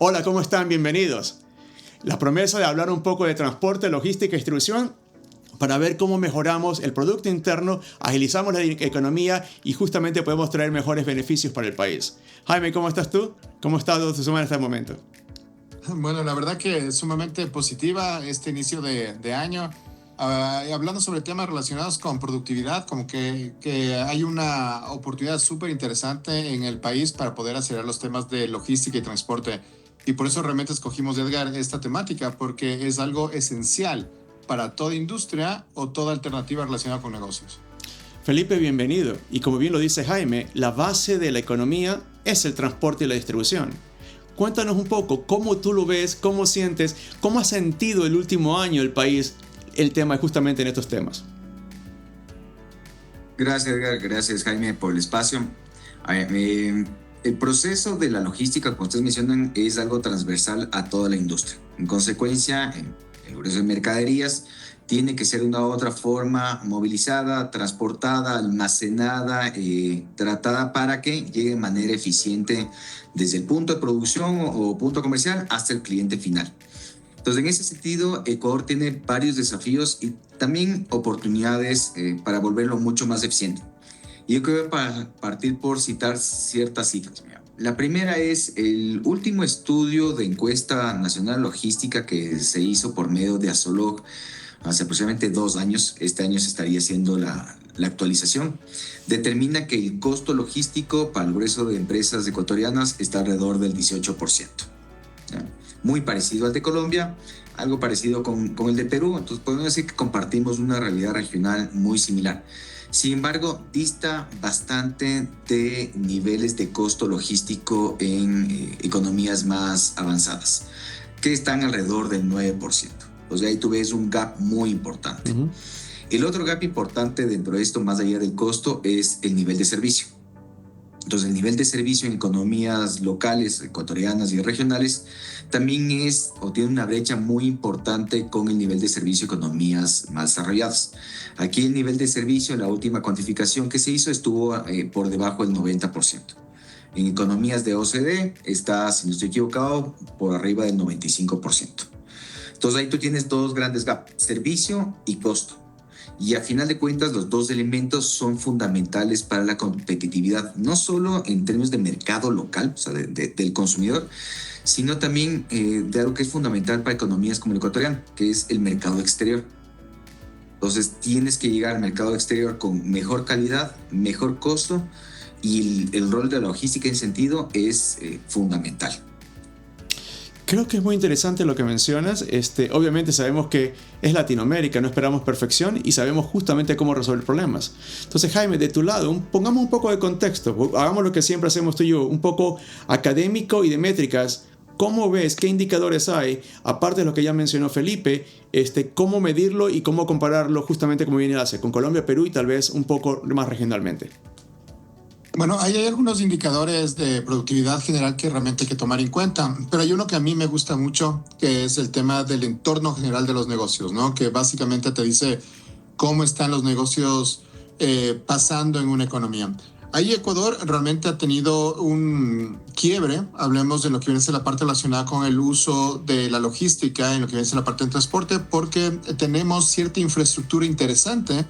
Hola, ¿cómo están? Bienvenidos. La promesa de hablar un poco de transporte, logística y distribución para ver cómo mejoramos el producto interno, agilizamos la economía y justamente podemos traer mejores beneficios para el país. Jaime, ¿cómo estás tú? ¿Cómo ha estado tu semana hasta el momento? Bueno, la verdad que es sumamente positiva este inicio de año. Hablando sobre temas relacionados con productividad, como que hay una oportunidad súper interesante en el país para poder acelerar los temas de logística y transporte. Y por eso realmente escogimos, Edgar, esta temática, porque es algo esencial para toda industria o toda alternativa relacionada con negocios. Felipe, bienvenido. Y como bien lo dice Jaime, la base de la economía es el transporte y la distribución. Cuéntanos un poco cómo tú lo ves, cómo sientes, cómo ha sentido el último año el país el tema justamente en estos temas. Gracias, Edgar. Gracias, Jaime, por el espacio. A ver, el proceso de la logística, como ustedes mencionan, es algo transversal a toda la industria. En consecuencia, el grueso de mercaderías tiene que ser de una u otra forma movilizada, transportada, almacenada, tratada para que llegue de manera eficiente desde el punto de producción o punto comercial hasta el cliente final. Entonces, en ese sentido, Ecuador tiene varios desafíos y también oportunidades para volverlo mucho más eficiente. Y yo quiero partir por citar ciertas cifras. La primera es el último estudio de encuesta nacional logística que se hizo por medio de Azolog hace aproximadamente 2 años. Este año se estaría haciendo la actualización. Determina que el costo logístico para el grueso de empresas ecuatorianas está alrededor del 18%. ¿Ya? Muy parecido al de Colombia, algo parecido con el de Perú. Entonces podemos decir que compartimos una realidad regional muy similar. Sin embargo, dista bastante de niveles de costo logístico en economías más avanzadas, que están alrededor del 9%. O sea, ahí tú ves un gap muy importante. Uh-huh. El otro gap importante dentro de esto, más allá del costo, es el nivel de servicio. Entonces, el nivel de servicio en economías locales, ecuatorianas y regionales también es o tiene una brecha muy importante con el nivel de servicio de economías más desarrolladas. Aquí el nivel de servicio, la última cuantificación que se hizo, estuvo por debajo del 90%. En economías de OCDE está, si no estoy equivocado, por arriba del 95%. Entonces, ahí tú tienes dos grandes gaps, servicio y costo. Y a final de cuentas, los dos elementos son fundamentales para la competitividad, no solo en términos de mercado local, o sea, del consumidor, sino también de algo que es fundamental para economías como el ecuatoriano, que es el mercado exterior. Entonces, tienes que llegar al mercado exterior con mejor calidad, mejor costo, y el rol de la logística en ese sentido es fundamental. Creo que es muy interesante lo que mencionas. Obviamente sabemos que es Latinoamérica, no esperamos perfección y sabemos justamente cómo resolver problemas. Entonces, Jaime, de tu lado, pongamos un poco de contexto. Hagamos lo que siempre hacemos tú y yo, un poco académico y de métricas. ¿Cómo ves? ¿Qué indicadores hay? Aparte de lo que ya mencionó Felipe, ¿cómo medirlo y cómo compararlo justamente como viene hace con Colombia, Perú y tal vez un poco más regionalmente? Bueno, hay algunos indicadores de productividad general que realmente hay que tomar en cuenta, pero hay uno que a mí me gusta mucho, que es el tema del entorno general de los negocios, ¿no? Que básicamente te dice cómo están los negocios pasando en una economía. Ahí Ecuador realmente ha tenido un quiebre, hablemos de lo que viene a ser la parte relacionada con el uso de la logística, en lo que viene a ser la parte del transporte, porque tenemos cierta infraestructura interesante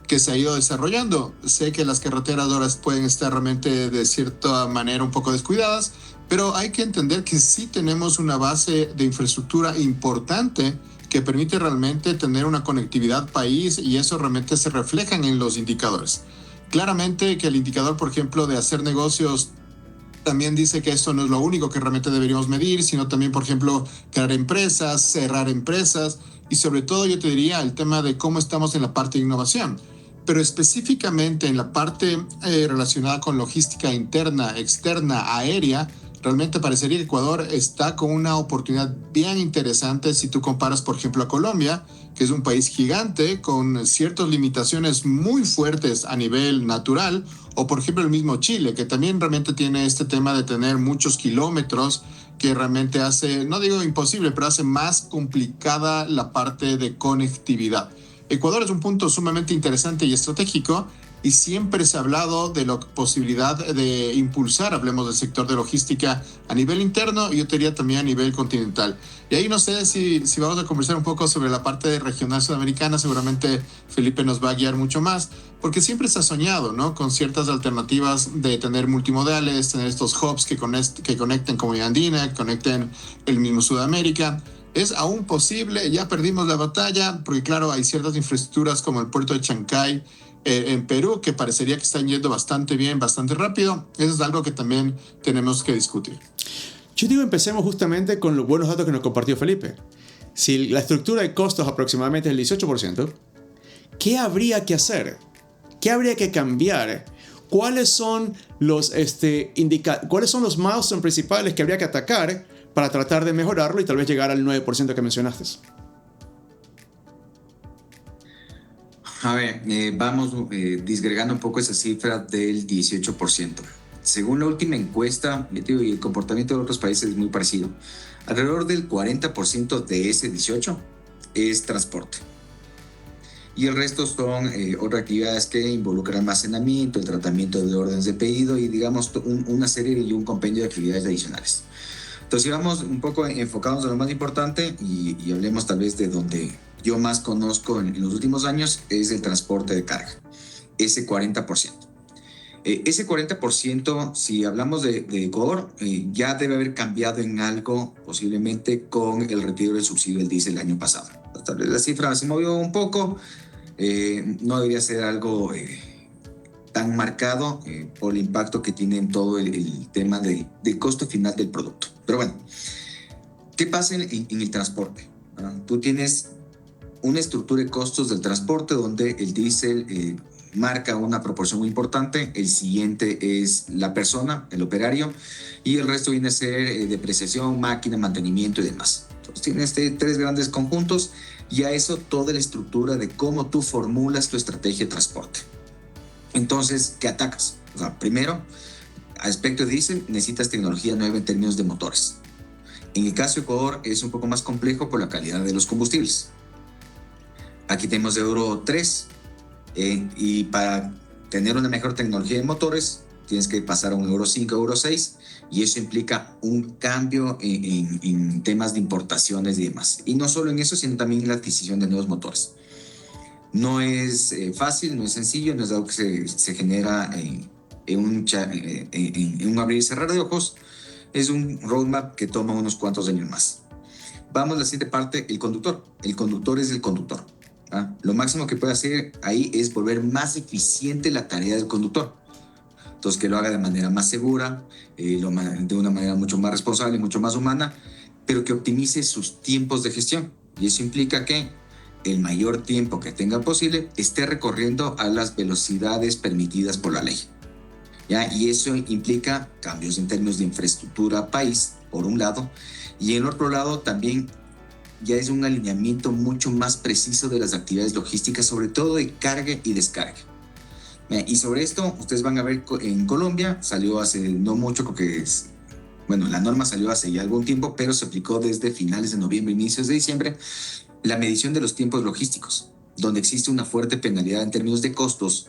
que se ha ido desarrollando. Sé que las carreteras ahora pueden estar realmente de cierta manera un poco descuidadas, pero hay que entender que sí tenemos una base de infraestructura importante que permite realmente tener una conectividad país y eso realmente se refleja en los indicadores. Claramente que el indicador, por ejemplo, de hacer negocios también dice que esto no es lo único que realmente deberíamos medir, sino también, por ejemplo, crear empresas, cerrar empresas y sobre todo yo te diría el tema de cómo estamos en la parte de innovación. Pero específicamente en la parte relacionada con logística interna, externa, aérea, realmente parecería que Ecuador está con una oportunidad bien interesante si tú comparas, por ejemplo, a Colombia, que es un país gigante con ciertas limitaciones muy fuertes a nivel natural, o por ejemplo el mismo Chile, que también realmente tiene este tema de tener muchos kilómetros que realmente hace, no digo imposible, pero hace más complicada la parte de conectividad. Ecuador es un punto sumamente interesante y estratégico, y siempre se ha hablado de la posibilidad de impulsar, hablemos del sector de logística a nivel interno y yo te diría también a nivel continental. Y ahí no sé si vamos a conversar un poco sobre la parte regional sudamericana, seguramente Felipe nos va a guiar mucho más, porque siempre se ha soñado, ¿no? Con ciertas alternativas de tener multimodales, tener estos hubs que conecten Comunidad Andina, que conecten el mismo Sudamérica. ¿Es aún posible? Ya perdimos la batalla, porque claro, hay ciertas infraestructuras como el puerto de Chancay en Perú que parecería que están yendo bastante bien, bastante rápido. Eso es algo que también tenemos que discutir. Yo digo, empecemos justamente con los buenos datos que nos compartió Felipe. Si la estructura de costos aproximadamente es el 18%, ¿qué habría que hacer? ¿Qué habría que cambiar? ¿Cuáles son los milestones principales que habría que atacar para tratar de mejorarlo y tal vez llegar al 9% que mencionaste? A ver, vamos disgregando un poco esa cifra del 18%. Según la última encuesta, y el comportamiento de otros países es muy parecido. Alrededor del 40% de ese 18% es transporte. Y el resto son otras actividades que involucran almacenamiento, el tratamiento de órdenes de pedido y digamos una serie y un compendio de actividades adicionales. Entonces, si vamos un poco enfocados en lo más importante y hablemos tal vez de donde yo más conozco en los últimos años, es el transporte de carga, ese 40%. Ese 40%, si hablamos de Ecuador, ya debe haber cambiado en algo posiblemente con el retiro del subsidio del diésel el año pasado. Tal vez la cifra se movió un poco, no debería ser algo tan marcado por el impacto que tiene en todo el tema del costo final del producto. Pero bueno, ¿qué pasa en el transporte? Tú tienes una estructura de costos del transporte donde el diésel marca una proporción muy importante, el siguiente es la persona, el operario, y el resto viene a ser depreciación, máquina, mantenimiento y demás. Entonces tienes tres grandes conjuntos y a eso toda la estructura de cómo tú formulas tu estrategia de transporte. Entonces, ¿qué atacas? O sea, primero, aspecto de diésel, necesitas tecnología nueva en términos de motores. En el caso de Ecuador es un poco más complejo por la calidad de los combustibles. Aquí tenemos Euro 3 y para tener una mejor tecnología de motores tienes que pasar a un Euro 5, Euro 6 y eso implica un cambio en temas de importaciones y demás. Y no solo en eso, sino también en la adquisición de nuevos motores. No es fácil, no es sencillo, no es algo que se genera en un abrir y cerrar de ojos. Es un roadmap que toma unos cuantos años más. Vamos a la siguiente parte, el conductor. El conductor es el conductor. Lo máximo que puede hacer ahí es volver más eficiente la tarea del conductor. Entonces, que lo haga de manera más segura, de una manera mucho más responsable, mucho más humana, pero que optimice sus tiempos de gestión. Y eso implica que el mayor tiempo que tenga posible esté recorriendo a las velocidades permitidas por la ley. ¿Ya? Y eso implica cambios en términos de infraestructura país, por un lado, y en otro lado también ya es un alineamiento mucho más preciso de las actividades logísticas, sobre todo de carga y descarga. Y sobre esto, ustedes van a ver en Colombia, salió hace no mucho, porque la norma salió hace ya algún tiempo, pero se aplicó desde finales de noviembre, inicios de diciembre, la medición de los tiempos logísticos, donde existe una fuerte penalidad en términos de costos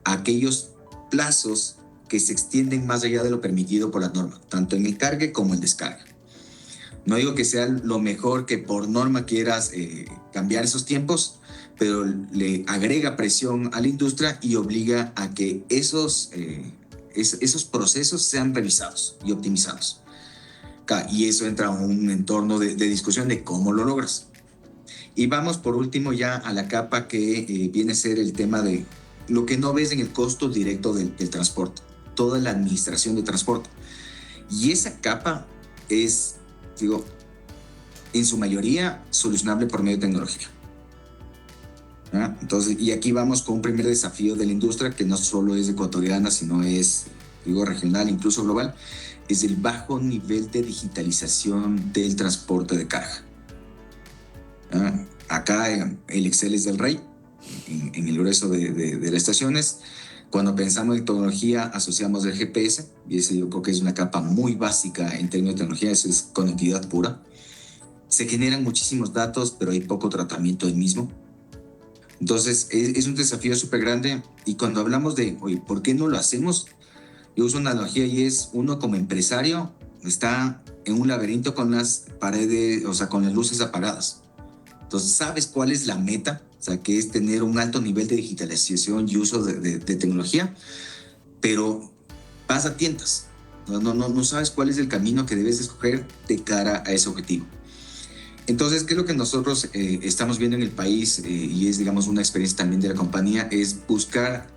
a aquellos plazos que se extienden más allá de lo permitido por la norma, tanto en el cargue como en descarga. No digo que sea lo mejor que por norma quieras cambiar esos tiempos, pero le agrega presión a la industria y obliga a que esos procesos sean revisados y optimizados. Y eso entra a un entorno de discusión de cómo lo logras. Y vamos por último ya a la capa que viene a ser el tema de lo que no ves en el costo directo del transporte, toda la administración de transporte. Y esa capa es, en su mayoría solucionable por medio de tecnología. Entonces, y aquí vamos con un primer desafío de la industria que no solo es ecuatoriana, sino es, regional, incluso global, es el bajo nivel de digitalización del transporte de carga. Acá el Excel es del rey, en el grueso de las estaciones. Cuando pensamos en tecnología, asociamos el GPS, y ese yo creo que es una capa muy básica en términos de tecnología, eso es conectividad pura. Se generan muchísimos datos, pero hay poco tratamiento del mismo. Entonces, es un desafío súper grande. Y cuando hablamos de, oye, ¿por qué no lo hacemos? Yo uso una analogía y es, uno como empresario está en un laberinto con las paredes, o sea, con las luces apagadas. Entonces, ¿sabes cuál es la meta? O sea, que es tener un alto nivel de digitalización y uso de tecnología, pero vas a tientas. No sabes cuál es el camino que debes escoger de cara a ese objetivo. Entonces, ¿qué es lo que nosotros estamos viendo en el país? Y es, digamos, una experiencia también de la compañía, es buscar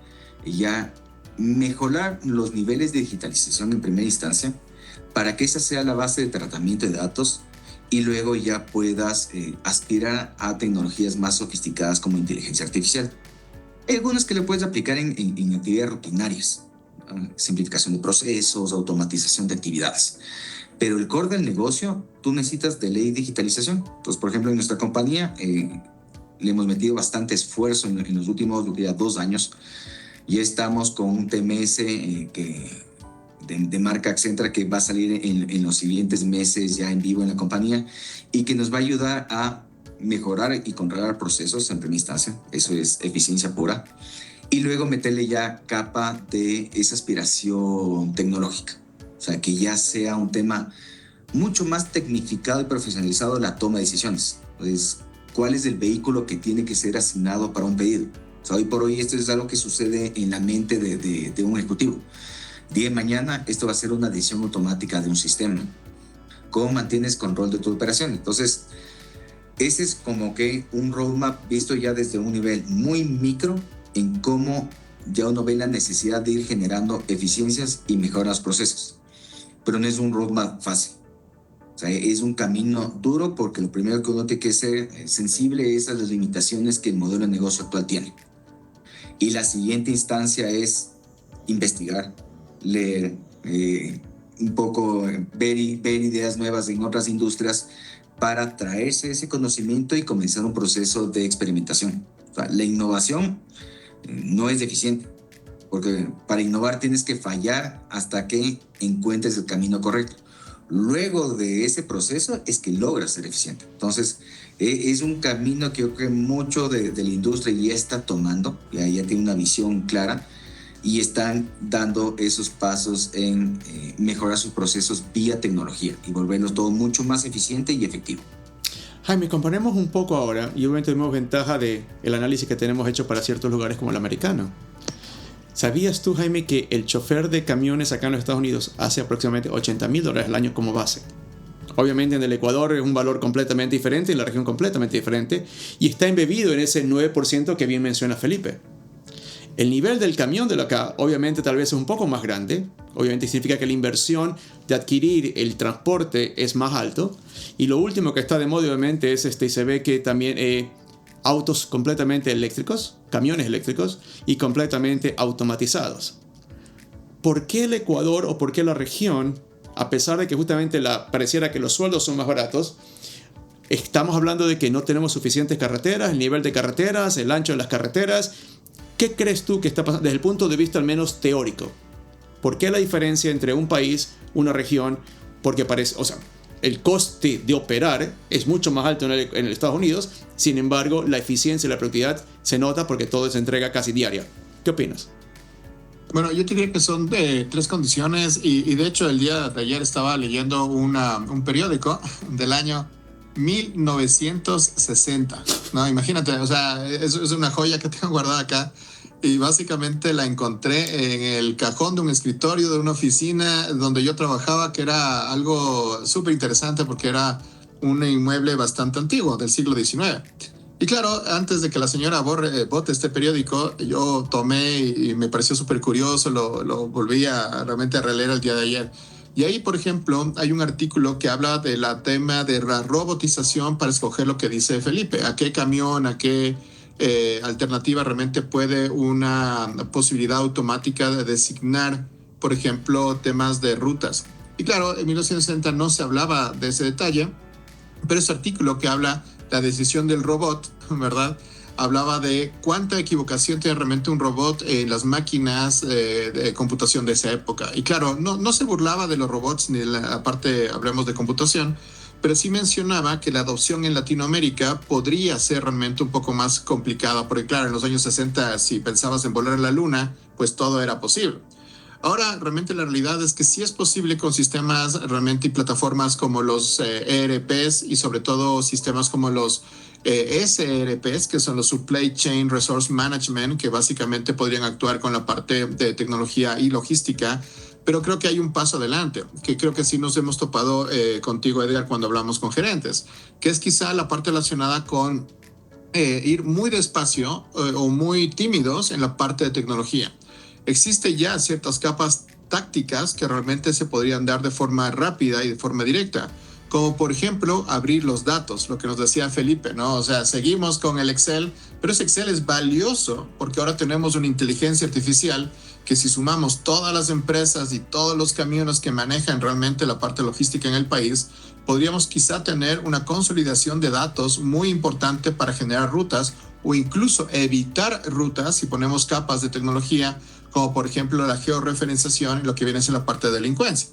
ya mejorar los niveles de digitalización en primera instancia para que esa sea la base de tratamiento de datos y luego ya puedas aspirar a tecnologías más sofisticadas como inteligencia artificial. Hay algunas que le puedes aplicar en actividades rutinarias, ¿no? Simplificación de procesos, automatización de actividades. Pero el core del negocio, tú necesitas de ley digitalización. Entonces, por ejemplo, en nuestra compañía le hemos metido bastante esfuerzo en los últimos 2 años. Ya estamos con un TMS de marca Accentra que va a salir en los siguientes meses ya en vivo en la compañía y que nos va a ayudar a mejorar y controlar procesos en primera instancia. Eso es eficiencia pura. Y luego meterle ya capa de esa aspiración tecnológica. O sea, que ya sea un tema mucho más tecnificado y profesionalizado en la toma de decisiones. Entonces, ¿cuál es el vehículo que tiene que ser asignado para un pedido? O sea, hoy por hoy esto es algo que sucede en la mente de un ejecutivo. Día de mañana esto va a ser una decisión automática de un sistema. ¿Cómo mantienes control de tu operación? Entonces, ese es como que un roadmap visto ya desde un nivel muy micro en cómo ya uno ve la necesidad de ir generando eficiencias y mejorar los procesos. Pero no es un roadmap fácil. O sea, es un camino duro porque lo primero que uno tiene que ser sensible es a las limitaciones que el modelo de negocio actual tiene. Y la siguiente instancia es investigar, leer, un poco, ver ideas nuevas en otras industrias para traerse ese conocimiento y comenzar un proceso de experimentación. O sea, la innovación no es deficiente, porque para innovar tienes que fallar hasta que encuentres el camino correcto. Luego de ese proceso es que logras ser eficiente. Entonces, es un camino que yo creo que mucho de la industria ya está tomando, ya tiene una visión clara y están dando esos pasos en mejorar sus procesos vía tecnología y volverlos todo mucho más eficiente y efectivo. Jaime, comparemos un poco ahora y obviamente tenemos ventaja del análisis que tenemos hecho para ciertos lugares como el americano. ¿Sabías tú, Jaime, que el chofer de camiones acá en los Estados Unidos hace aproximadamente $80,000 al año como base? Obviamente en el Ecuador es un valor completamente diferente, en la región completamente diferente, y está embebido en ese 9% que bien menciona Felipe. El nivel del camión de acá, obviamente tal vez es un poco más grande, obviamente significa que la inversión de adquirir el transporte es más alto, y lo último que está de moda obviamente es y se ve que también autos completamente eléctricos, camiones eléctricos y completamente automatizados. ¿Por qué el Ecuador o por qué la región, a pesar de que justamente pareciera que los sueldos son más baratos, estamos hablando de que no tenemos suficientes carreteras, el nivel de carreteras, el ancho de las carreteras? ¿Qué crees tú que está pasando desde el punto de vista al menos teórico? ¿Por qué la diferencia entre un país, una región? Porque parece, o sea, el coste de operar es mucho más alto en el Estados Unidos, sin embargo, la eficiencia y la productividad se nota porque todo se entrega casi diaria. ¿Qué opinas? Bueno, yo diría que son de 3 condiciones y de hecho el día de ayer estaba leyendo un periódico del año 1960, ¿no? Imagínate, o sea, es una joya que tengo guardada acá y básicamente la encontré en el cajón de un escritorio de una oficina donde yo trabajaba, que era algo súper interesante porque era un inmueble bastante antiguo del siglo XIX. Y claro, antes de que la señora bote este periódico, yo tomé y me pareció súper curioso, lo volví realmente a releer el día de ayer. Y ahí, por ejemplo, hay un artículo que habla de la tema de la robotización para escoger lo que dice Felipe, a qué camión, a qué alternativa realmente puede una posibilidad automática de designar, por ejemplo, temas de rutas. Y claro, en 1960 no se hablaba de ese detalle, pero ese artículo que habla la decisión del robot, ¿verdad? Hablaba de cuánta equivocación tiene realmente un robot en las máquinas de computación de esa época. Y claro, no se burlaba de los robots, ni la parte, hablemos de computación, pero sí mencionaba que la adopción en Latinoamérica podría ser realmente un poco más complicada, porque claro, en los años 60, si pensabas en volar a la luna, pues todo era posible. Ahora, realmente la realidad es que sí es posible con sistemas realmente y plataformas como los ERPs y sobre todo sistemas como los SRPs, que son los Supply Chain Resource Management, que básicamente podrían actuar con la parte de tecnología y logística. Pero creo que hay un paso adelante, que creo que sí nos hemos topado contigo, Edgar, cuando hablamos con gerentes, que es quizá la parte relacionada con ir muy despacio o muy tímidos en la parte de tecnología. Existe ya ciertas capas tácticas que realmente se podrían dar de forma rápida y de forma directa, como por ejemplo abrir los datos, lo que nos decía Felipe, ¿no? O sea, seguimos con el Excel, pero ese Excel es valioso porque ahora tenemos una inteligencia artificial que si sumamos todas las empresas y todos los camiones que manejan realmente la parte logística en el país, podríamos quizá tener una consolidación de datos muy importante para generar rutas o incluso evitar rutas si ponemos capas de tecnología, como por ejemplo la georreferenciación y lo que viene a ser la parte de delincuencia.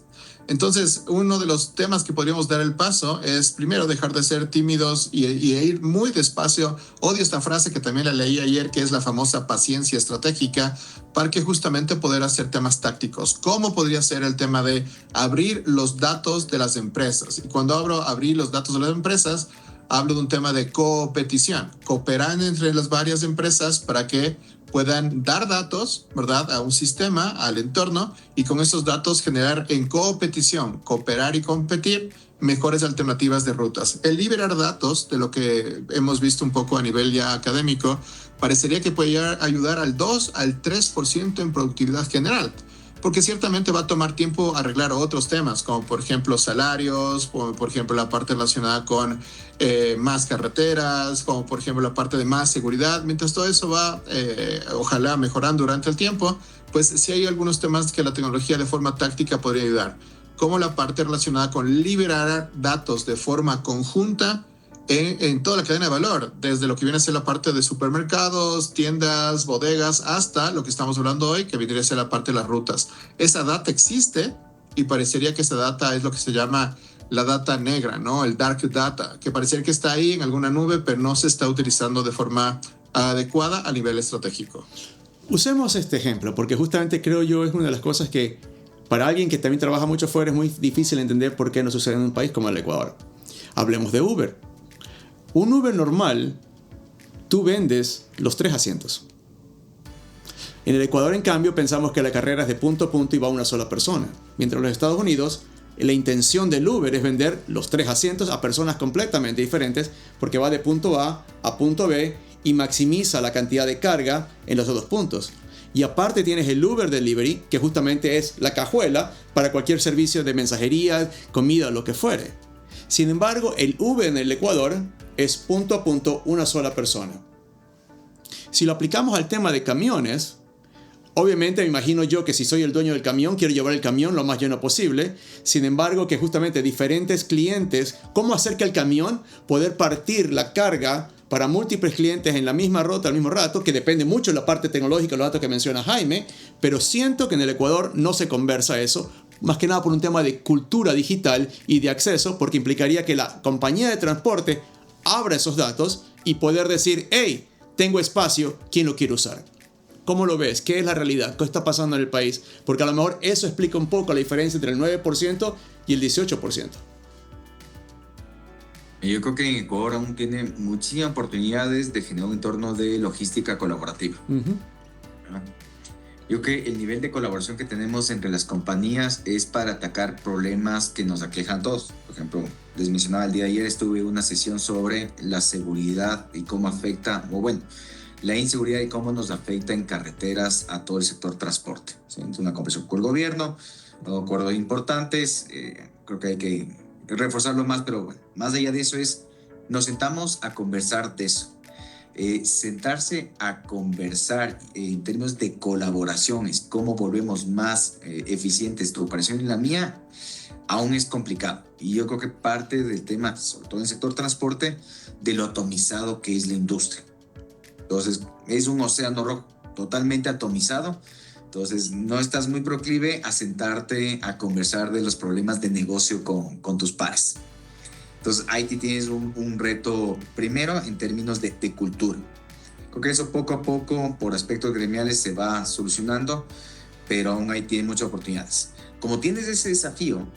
Entonces, uno de los temas que podríamos dar el paso es primero dejar de ser tímidos y ir muy despacio. Odio esta frase que también la leí ayer, que es la famosa paciencia estratégica, para que justamente poder hacer temas tácticos. ¿Cómo podría ser el tema de abrir los datos de las empresas? Y cuando hablo abrir los datos de las empresas, hablo de un tema de competición, cooperar entre las varias empresas para que puedan dar datos, ¿verdad?, a un sistema, al entorno, y con esos datos generar en competición, cooperar y competir mejores alternativas de rutas. El liberar datos, de lo que hemos visto un poco a nivel ya académico, parecería que puede ayudar al 2 al 3% en productividad general, porque ciertamente va a tomar tiempo arreglar otros temas, como por ejemplo salarios, como por ejemplo la parte relacionada con más carreteras, como por ejemplo la parte de más seguridad. Mientras todo eso va, ojalá, mejorando durante el tiempo, pues sí hay algunos temas que la tecnología de forma táctica podría ayudar, como la parte relacionada con liberar datos de forma conjunta en toda la cadena de valor, desde lo que viene a ser la parte de supermercados, tiendas, bodegas, hasta lo que estamos hablando hoy, que vendría a ser la parte de las rutas. Esa data existe y parecería que esa data es lo que se llama la data negra, ¿no? El dark data, que parecería que está ahí en alguna nube, pero no se está utilizando de forma adecuada a nivel estratégico. Usemos este ejemplo, porque justamente creo yo es una de las cosas que para alguien que también trabaja mucho fuera es muy difícil entender por qué no sucede en un país como el Ecuador. Hablemos de Uber. Un Uber normal, tú vendes los 3 asientos. En el Ecuador, en cambio, pensamos que la carrera es de punto a punto y va una sola persona. Mientras en los Estados Unidos, la intención del Uber es vender los 3 asientos a personas completamente diferentes porque va de punto A a punto B y maximiza la cantidad de carga en los 2 puntos. Y aparte tienes el Uber Delivery, que justamente es la cajuela para cualquier servicio de mensajería, comida o lo que fuere. Sin embargo, el Uber en el Ecuador es punto a punto una sola persona. Si lo aplicamos al tema de camiones, obviamente me imagino yo que si soy el dueño del camión, quiero llevar el camión lo más lleno posible. Sin embargo, que justamente diferentes clientes, ¿cómo hacer que el camión poder partir la carga para múltiples clientes en la misma ruta al mismo rato? Que depende mucho de la parte tecnológica, los datos que menciona Jaime, pero siento que en el Ecuador no se conversa eso, más que nada por un tema de cultura digital y de acceso, porque implicaría que la compañía de transporte abra esos datos y poder decir, hey, tengo espacio, ¿quién lo quiere usar? ¿Cómo lo ves? ¿Qué es la realidad? ¿Qué está pasando en el país? Porque a lo mejor eso explica un poco la diferencia entre el 9% y el 18%. Yo creo que en Ecuador aún tiene muchísimas oportunidades de generar un entorno de logística colaborativa. Yo creo que el nivel de colaboración que tenemos entre las compañías es para atacar problemas que nos aquejan a todos. Por ejemplo, les mencionaba el día de ayer, estuve en una sesión sobre la seguridad y cómo afecta, o bueno, la inseguridad y cómo nos afecta en carreteras a todo el sector transporte. ¿Sí? Es una conversación con el gobierno, acuerdos importantes, creo que hay que reforzarlo más, pero bueno, más allá de eso nos sentamos a conversar de eso. Sentarse a conversar en términos de colaboraciones, cómo volvemos más eficientes tu operación y la mía, aún es complicado. Y yo creo que parte del tema, sobre todo en el sector transporte, de lo atomizado que es la industria. Entonces, es un océano rojo totalmente atomizado. Entonces, no estás muy proclive a sentarte a conversar de los problemas de negocio con tus pares. Entonces ahí tienes un reto primero en términos de cultura. Creo que eso poco a poco por aspectos gremiales se va solucionando, pero aún ahí tiene muchas oportunidades. Como tienes ese desafío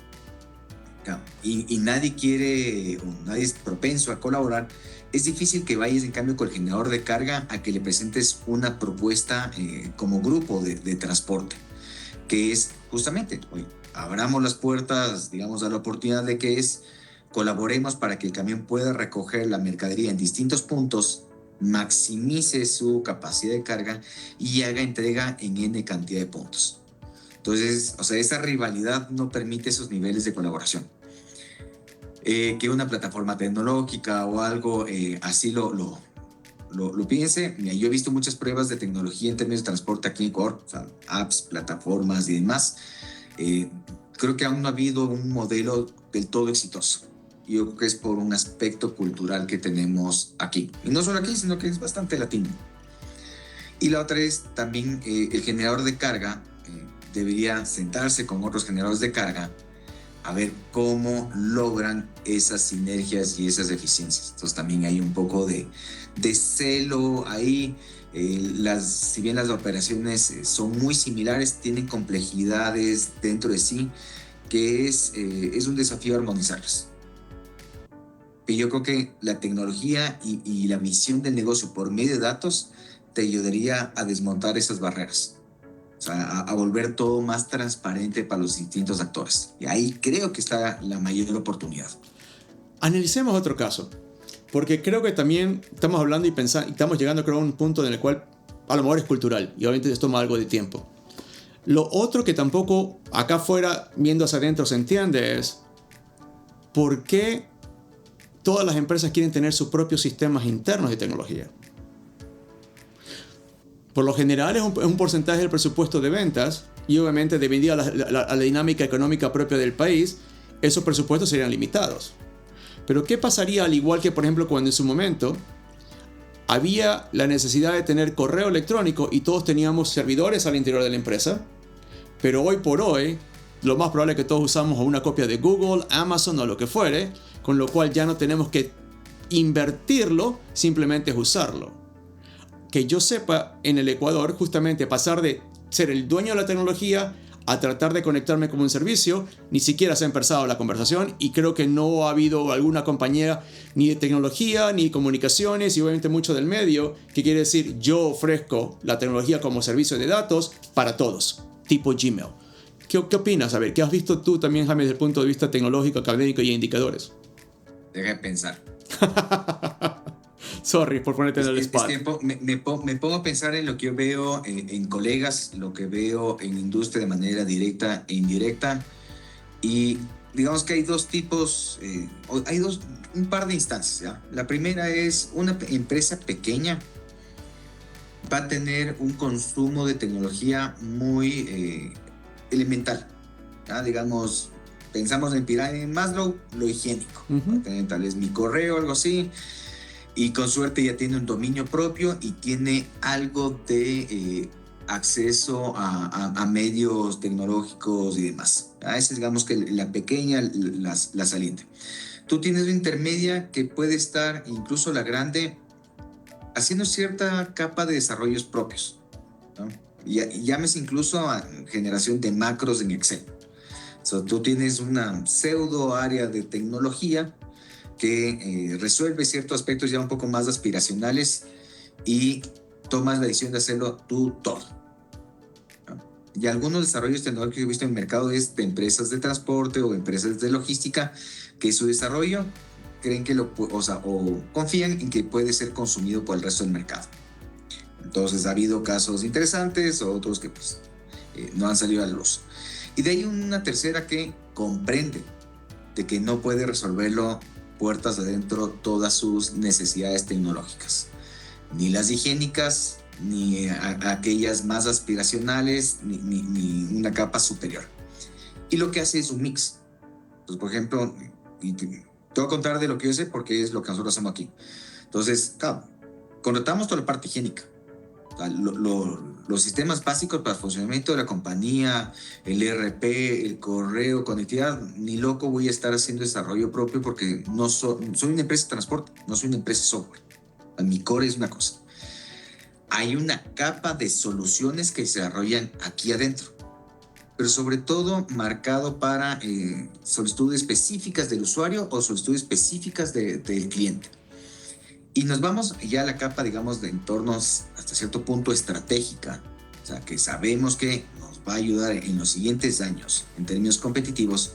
y nadie quiere, o nadie es propenso a colaborar, es difícil que vayas en cambio con el generador de carga a que le presentes una propuesta como grupo de transporte, que es justamente, oye, abramos las puertas, digamos, a la oportunidad de que colaboremos para que el camión pueda recoger la mercadería en distintos puntos, maximice su capacidad de carga y haga entrega en N cantidad de puntos. Entonces, o sea, esa rivalidad no permite esos niveles de colaboración. Que una plataforma tecnológica o algo así lo piense. Mira, yo he visto muchas pruebas de tecnología en términos de transporte aquí en Ecuador, o sea, apps, plataformas y demás. Creo que aún no ha habido un modelo del todo exitoso. Yo creo que es por un aspecto cultural que tenemos aquí. Y no solo aquí, sino que es bastante latino. Y la otra es también el generador de carga debería sentarse con otros generadores de carga a ver cómo logran esas sinergias y esas eficiencias. Entonces también hay un poco de celo ahí. Si bien las operaciones son muy similares, tienen complejidades dentro de sí, que es un desafío armonizarlas. Y yo creo que la tecnología y la visión del negocio por medio de datos te ayudaría a desmontar esas barreras. O sea, a volver todo más transparente para los distintos actores. Y ahí creo que está la mayor oportunidad. Analicemos otro caso, porque creo que también estamos hablando y estamos llegando creo, a un punto en el cual a lo mejor es cultural y obviamente esto toma algo de tiempo. Lo otro que tampoco acá afuera, viendo hacia adentro, se entiende es por qué todas las empresas quieren tener sus propios sistemas internos de tecnología. Por lo general es un porcentaje del presupuesto de ventas y obviamente debido a la dinámica económica propia del país, esos presupuestos serían limitados. Pero ¿qué pasaría al igual que por ejemplo cuando en su momento había la necesidad de tener correo electrónico y todos teníamos servidores al interior de la empresa? Pero hoy por hoy lo más probable es que todos usamos una copia de Google, Amazon o lo que fuere, con lo cual ya no tenemos que invertirlo, simplemente es usarlo. Que yo sepa, en el Ecuador, justamente pasar de ser el dueño de la tecnología a tratar de conectarme como un servicio, ni siquiera se ha empezado la conversación y creo que no ha habido alguna compañía ni de tecnología, ni de comunicaciones y obviamente mucho del medio que quiere decir yo ofrezco la tecnología como servicio de datos para todos, tipo Gmail. ¿Qué opinas? A ver, ¿qué has visto tú también, Jaime, desde el punto de vista tecnológico, académico y indicadores? Deja de pensar. Sorry por ponerte en el spot. Me pongo a pensar en lo que yo veo en colegas, lo que veo en industria de manera directa e indirecta. Y digamos que hay dos tipos, un par de instancias, ¿ya? La primera es una empresa pequeña va a tener un consumo de tecnología muy elemental, ¿ya? Digamos, pensamos en pirámide Maslow, lo higiénico. Va a tener tal vez mi correo, algo así. Y con suerte ya tiene un dominio propio y tiene algo de acceso a medios tecnológicos y demás. Esa es, digamos, que la pequeña, la saliente. Tú tienes una intermedia que puede estar, incluso la grande, haciendo cierta capa de desarrollos propios, ¿no? Y llámese incluso a generación de macros en Excel. Tú tienes una pseudo área de tecnología que resuelve ciertos aspectos ya un poco más aspiracionales y tomas la decisión de hacerlo tú todo, ¿no? Y algunos desarrollos tecnológicos que he visto en el mercado es de empresas de transporte o empresas de logística que su desarrollo creen que o confían en que puede ser consumido por el resto del mercado. Entonces ha habido casos interesantes, otros que pues, no han salido a la luz. Y de ahí una tercera que comprende de que no puede resolverlo puertas adentro todas sus necesidades tecnológicas, ni las higiénicas, ni aquellas más aspiracionales, ni una capa superior. Y lo que hace es un mix. Entonces, por ejemplo, y te voy a contar de lo que yo sé porque es lo que nosotros hacemos aquí. Entonces, claro, contratamos toda la parte higiénica. O sea, los sistemas básicos para el funcionamiento de la compañía, el ERP, el correo, conectividad, ni loco voy a estar haciendo desarrollo propio porque no soy una empresa de transporte, no soy una empresa de software. Mi core es una cosa. Hay una capa de soluciones que se desarrollan aquí adentro, pero sobre todo marcado para solicitudes específicas del usuario o solicitudes específicas del cliente. Y nos vamos ya a la capa, digamos, de entornos hasta cierto punto estratégica, o sea, que sabemos que nos va a ayudar en los siguientes años en términos competitivos,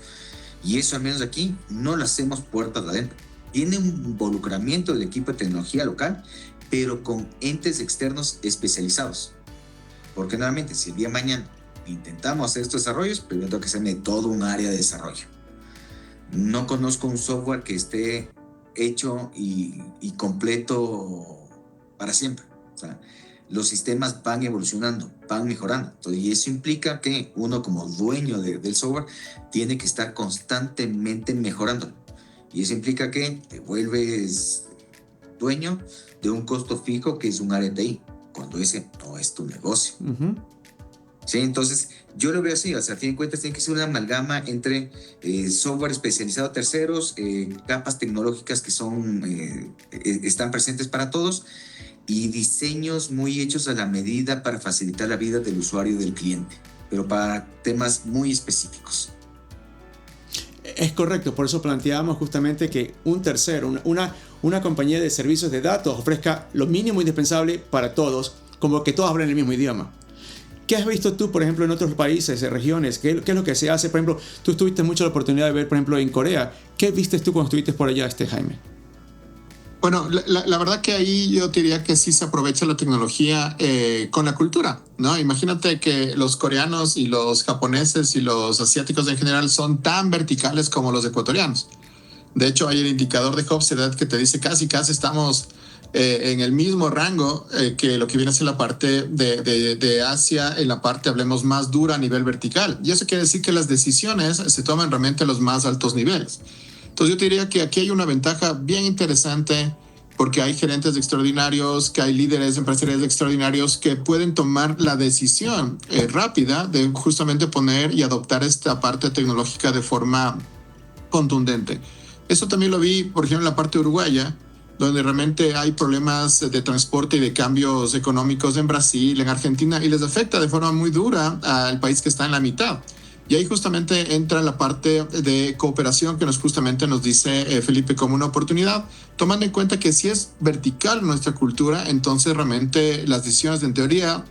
y eso al menos aquí no lo hacemos puertas de adentro. Tiene un involucramiento del equipo de tecnología local, pero con entes externos especializados. Porque nuevamente, si el día de mañana intentamos hacer estos desarrollos, primero tengo que hacerme todo un área de desarrollo. No conozco un software que esté hecho y completo para siempre. O sea, los sistemas van evolucionando, van mejorando. Entonces, y eso implica que uno como dueño del software tiene que estar constantemente mejorándolo. Y eso implica que te vuelves dueño de un costo fijo que es un área de TI, cuando ese no es tu negocio. Uh-huh. Sí, entonces yo lo veo así, o sea, a fin de cuentas tiene que ser una amalgama entre software especializado a terceros, capas tecnológicas que están presentes para todos y diseños muy hechos a la medida para facilitar la vida del usuario y del cliente, pero para temas muy específicos. Es correcto, por eso planteábamos justamente que un tercero, una compañía de servicios de datos ofrezca lo mínimo indispensable para todos, como que todos hablen el mismo idioma. ¿Qué has visto tú, por ejemplo, en otros países, regiones? ¿Qué es lo que se hace? Por ejemplo, tú tuviste mucho la oportunidad de ver, por ejemplo, en Corea. ¿Qué viste tú cuando estuviste por allá, Jaime? Bueno, la verdad que ahí yo diría que sí se aprovecha la tecnología con la cultura, ¿no? Imagínate que los coreanos y los japoneses y los asiáticos en general son tan verticales como los ecuatorianos. De hecho, hay el indicador de Hofstede que te dice casi estamos en el mismo rango que lo que viene a ser la parte de Asia, en la parte, hablemos, más dura a nivel vertical. Y eso quiere decir que las decisiones se toman realmente a los más altos niveles. Entonces yo te diría que aquí hay una ventaja bien interesante porque hay gerentes extraordinarios, que hay líderes empresariales extraordinarios que pueden tomar la decisión rápida de justamente poner y adoptar esta parte tecnológica de forma contundente. Eso también lo vi, por ejemplo, en la parte uruguaya, donde realmente hay problemas de transporte y de cambios económicos en Brasil, en Argentina, y les afecta de forma muy dura al país que está en la mitad. Y ahí justamente entra la parte de cooperación que justamente nos dice Felipe como una oportunidad, tomando en cuenta que si es vertical nuestra cultura, entonces realmente las decisiones en teoría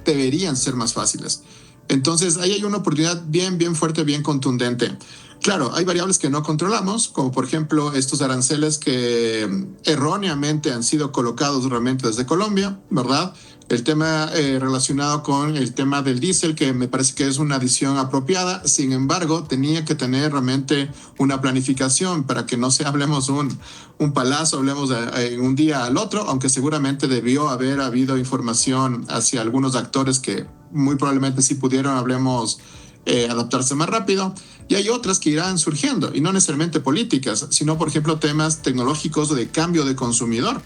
deberían ser más fáciles. Entonces ahí hay una oportunidad bien fuerte, bien contundente. Claro, hay variables que no controlamos, como por ejemplo estos aranceles que erróneamente han sido colocados realmente desde Colombia, ¿verdad? El tema relacionado con el tema del diésel, que me parece que es una adición apropiada. Sin embargo, tenía que tener realmente una planificación para que no se hablemos un palazo, hablemos de un día al otro, aunque seguramente debió haber habido información hacia algunos actores que muy probablemente sí pudieron, hablemos, adaptarse más rápido. Y hay otras que irán surgiendo, y no necesariamente políticas, sino, por ejemplo, temas tecnológicos de cambio de consumidor.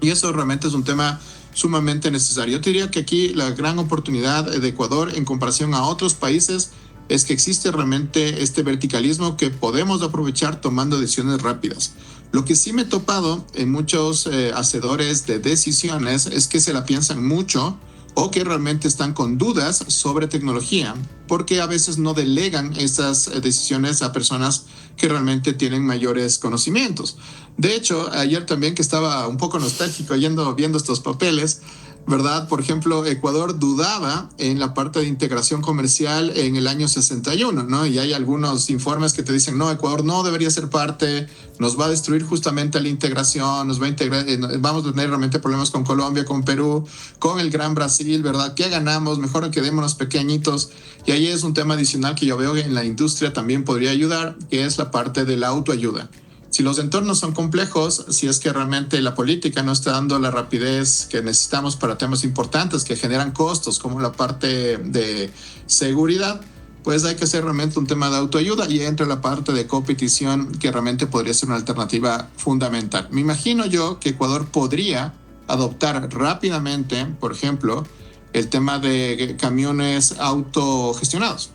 Y eso realmente es un tema sumamente necesario. Yo te diría que aquí la gran oportunidad de Ecuador en comparación a otros países es que existe realmente este verticalismo que podemos aprovechar tomando decisiones rápidas. Lo que sí me he topado en muchos hacedores de decisiones es que se la piensan mucho o que realmente están con dudas sobre tecnología, porque a veces no delegan esas decisiones a personas que realmente tienen mayores conocimientos. De hecho, ayer también que estaba un poco nostálgico viendo estos papeles, ¿verdad? Por ejemplo, Ecuador dudaba en la parte de integración comercial en el año 61, ¿no? Y hay algunos informes que te dicen, no, Ecuador no debería ser parte, nos va a destruir justamente la integración, nos va a integrar, vamos a tener realmente problemas con Colombia, con Perú, con el Gran Brasil, ¿verdad? ¿Qué ganamos? Mejor quedémonos pequeñitos. Y ahí es un tema adicional que yo veo que en la industria también podría ayudar, que es la parte de la autoayuda. Si los entornos son complejos, si es que realmente la política no está dando la rapidez que necesitamos para temas importantes que generan costos, como la parte de seguridad, pues hay que hacer realmente un tema de autoayuda y entra la parte de competición que realmente podría ser una alternativa fundamental. Me imagino yo que Ecuador podría adoptar rápidamente, por ejemplo, el tema de camiones autogestionados,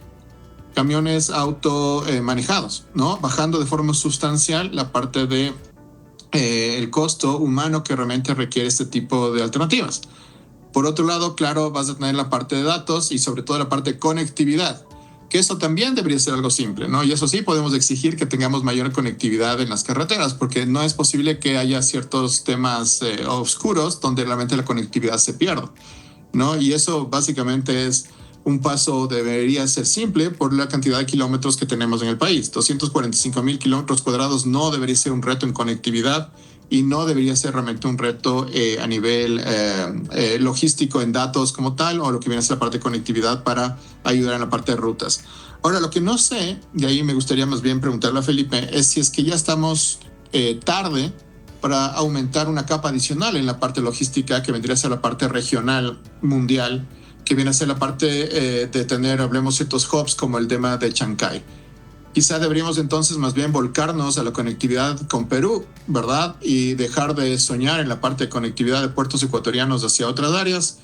camiones auto manejados, ¿no? Bajando de forma sustancial la parte de el costo humano que realmente requiere este tipo de alternativas. Por otro lado, claro, vas a tener la parte de datos y sobre todo la parte de conectividad, que eso también debería ser algo simple, ¿no? Y eso sí, podemos exigir que tengamos mayor conectividad en las carreteras, porque no es posible que haya ciertos temas oscuros donde realmente la conectividad se pierda, ¿no? Y eso básicamente es un paso, debería ser simple por la cantidad de kilómetros que tenemos en el país. 245,000 kilómetros cuadrados no debería ser un reto en conectividad y no debería ser realmente un reto a nivel logístico en datos como tal, o lo que viene a ser la parte de conectividad para ayudar en la parte de rutas. Ahora, lo que no sé, y ahí me gustaría más bien preguntarle a Felipe, es si es que ya estamos tarde para aumentar una capa adicional en la parte logística que vendría a ser la parte regional mundial, que viene a ser la parte de tener, hablemos, ciertos hubs como el tema de Chancay. Quizá deberíamos entonces más bien volcarnos a la conectividad con Perú, ¿verdad? Y dejar de soñar en la parte de conectividad de puertos ecuatorianos hacia otras áreas.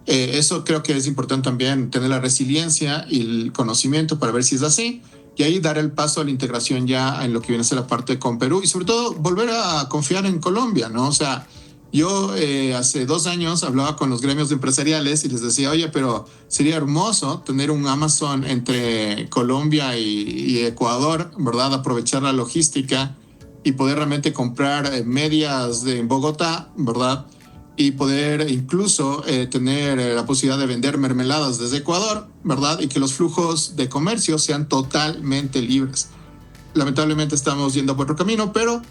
Eso creo que es importante también, tener la resiliencia y el conocimiento para ver si es así. Y ahí dar el paso a la integración ya en lo que viene a ser la parte con Perú y sobre todo volver a confiar en Colombia, ¿no? O sea, yo hace 2 años hablaba con los gremios empresariales y les decía, oye, pero sería hermoso tener un Amazon entre Colombia y Ecuador, ¿verdad? Aprovechar la logística y poder realmente comprar medias en Bogotá, ¿verdad? Y poder incluso tener la posibilidad de vender mermeladas desde Ecuador, ¿verdad? Y que los flujos de comercio sean totalmente libres. Lamentablemente estamos yendo por otro camino, pero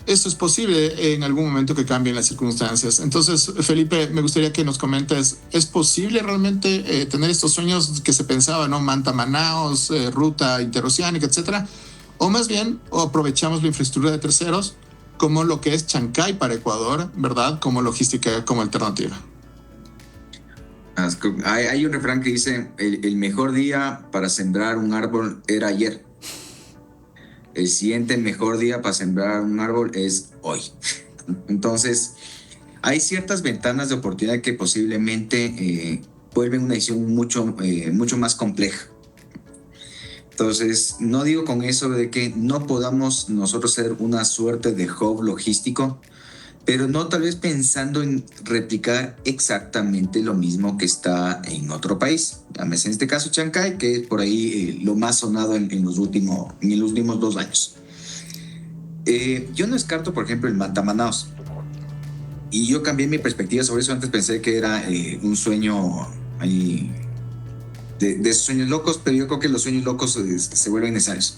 eso es posible en algún momento que cambien las circunstancias. Entonces, Felipe, me gustaría que nos comentes, ¿es posible realmente tener estos sueños que se pensaba, ¿no? Manta-Manaos, ruta interoceánica, etcétera? O más bien, o aprovechamos la infraestructura de terceros como lo que es Chancay para Ecuador, ¿verdad? Como logística, como alternativa. Hay un refrán que dice, el mejor día para sembrar un árbol era ayer. El siguiente mejor día para sembrar un árbol es hoy. Entonces, hay ciertas ventanas de oportunidad que posiblemente vuelven una decisión mucho más compleja. Entonces, no digo con eso de que no podamos nosotros ser una suerte de hub logístico, pero no tal vez pensando en replicar exactamente lo mismo que está en otro país. En este caso Chancay, que es por ahí lo más sonado en los últimos 2 años. Yo no descarto, por ejemplo, el Manta-Manaos. Y yo cambié mi perspectiva sobre eso. Antes pensé que era un sueño ahí de sueños locos, pero yo creo que los sueños locos se vuelven necesarios.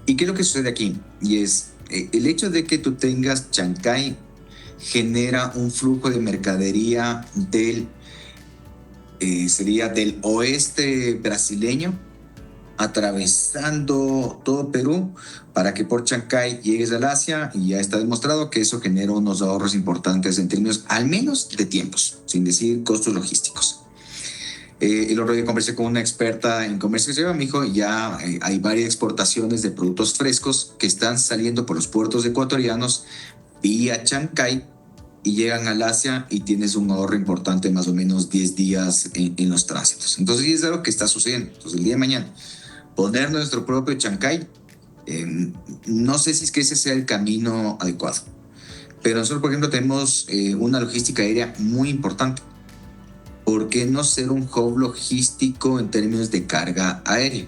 ¿Y qué es lo que sucede aquí? Y es el hecho de que tú tengas Chancay genera un flujo de mercadería sería del oeste brasileño, atravesando todo Perú para que por Chancay llegues al Asia, y ya está demostrado que eso genera unos ahorros importantes en términos al menos de tiempos, sin decir costos logísticos. El otro día conversé con una experta en comercio exterior, me dijo, ya hay varias exportaciones de productos frescos que están saliendo por los puertos ecuatorianos vía Chancay y llegan al Asia, y tienes un ahorro importante, más o menos 10 días en los tránsitos. Entonces, sí es algo que está sucediendo. Entonces, el día de mañana, poner nuestro propio Chancay, no sé si es que ese sea el camino adecuado. Pero nosotros, por ejemplo, tenemos una logística aérea muy importante. ¿Por qué no ser un hub logístico en términos de carga aérea?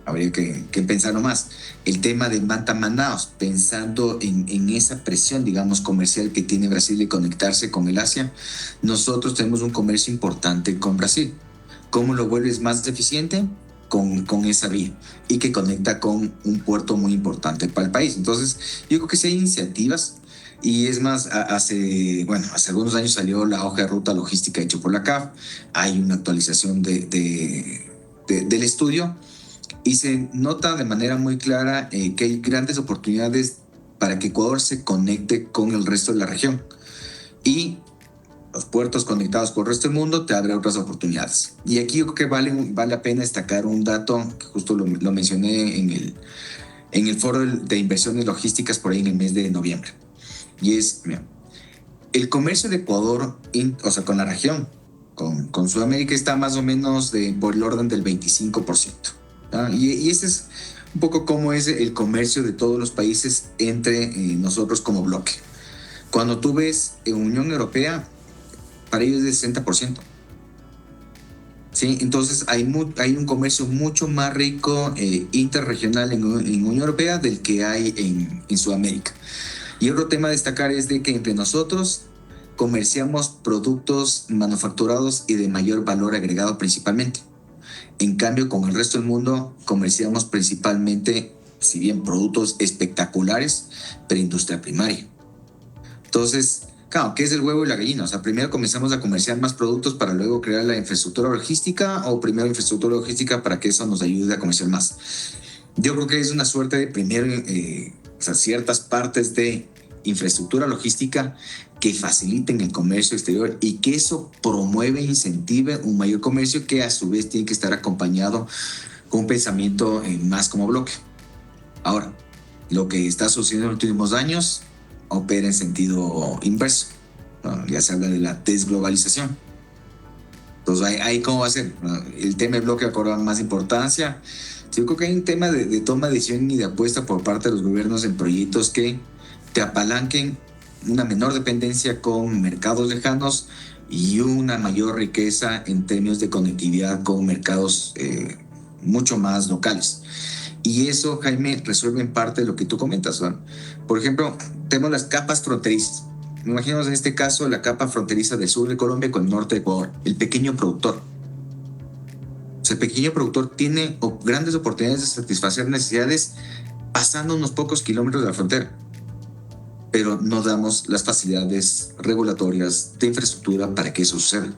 Habría que pensarlo más. El tema de Manta-Manaos, pensando en esa presión, digamos, comercial que tiene Brasil de conectarse con el Asia, nosotros tenemos un comercio importante con Brasil. ¿Cómo lo vuelves más eficiente? Con esa vía, y que conecta con un puerto muy importante para el país. Entonces, yo creo que sí hay iniciativas. Y es más, hace algunos años salió la hoja de ruta logística hecha por la CAF. Hay una actualización del estudio, y se nota de manera muy clara que hay grandes oportunidades para que Ecuador se conecte con el resto de la región. Y los puertos conectados con el resto del mundo te abren otras oportunidades. Y aquí yo creo que vale la pena destacar un dato que justo lo mencioné en el foro de inversiones logísticas por ahí en el mes de noviembre. Y es, mira, el comercio de Ecuador, con la región, con Sudamérica está más o menos por el orden del 25%. Y ese es un poco cómo es el comercio de todos los países entre nosotros como bloque. Cuando tú ves en Unión Europea, para ellos es de 60%. ¿Sí? Entonces hay un comercio mucho más rico interregional en Unión Europea del que hay en Sudamérica. Y otro tema a destacar es de que entre nosotros comerciamos productos manufacturados y de mayor valor agregado principalmente. En cambio, con el resto del mundo comerciamos principalmente, si bien productos espectaculares, pero industria primaria. Entonces, claro, ¿qué es el huevo y la gallina? O sea, primero comenzamos a comerciar más productos para luego crear la infraestructura logística, o primero infraestructura logística para que eso nos ayude a comerciar más. Yo creo que es una suerte de primero, ciertas partes de infraestructura logística que faciliten el comercio exterior y que eso promueve e incentive un mayor comercio que a su vez tiene que estar acompañado con un pensamiento más como bloque. Ahora, lo que está sucediendo en los últimos años opera en sentido inverso. Ya se habla de la desglobalización. Entonces, ahí cómo va a ser. El tema del bloque va a cobrar más importancia. Yo creo que hay un tema de toma de decisión y de apuesta por parte de los gobiernos en proyectos que te apalanquen una menor dependencia con mercados lejanos y una mayor riqueza en términos de conectividad con mercados mucho más locales. Y eso, Jaime, resuelve en parte lo que tú comentas, ¿no? Por ejemplo, tenemos las capas fronterizas. Imaginemos en este caso la capa fronteriza del sur de Colombia con el norte de Ecuador, el pequeño productor. O sea, el pequeño productor tiene grandes oportunidades de satisfacer necesidades pasando unos pocos kilómetros de la frontera, pero no damos las facilidades regulatorias de infraestructura para que eso suceda.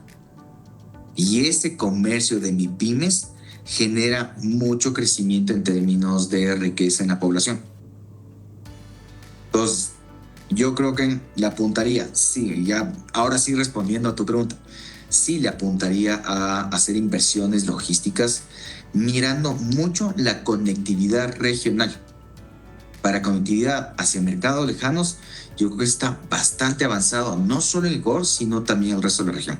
Y ese comercio de MIPYMES genera mucho crecimiento en términos de riqueza en la población. Entonces, yo creo que le apuntaría, sí, ya ahora sí respondiendo a tu pregunta, sí le apuntaría a hacer inversiones logísticas mirando mucho la conectividad regional. Para conectividad hacia mercados lejanos, yo creo que está bastante avanzado, no solo en Ecuador, sino también en el resto de la región.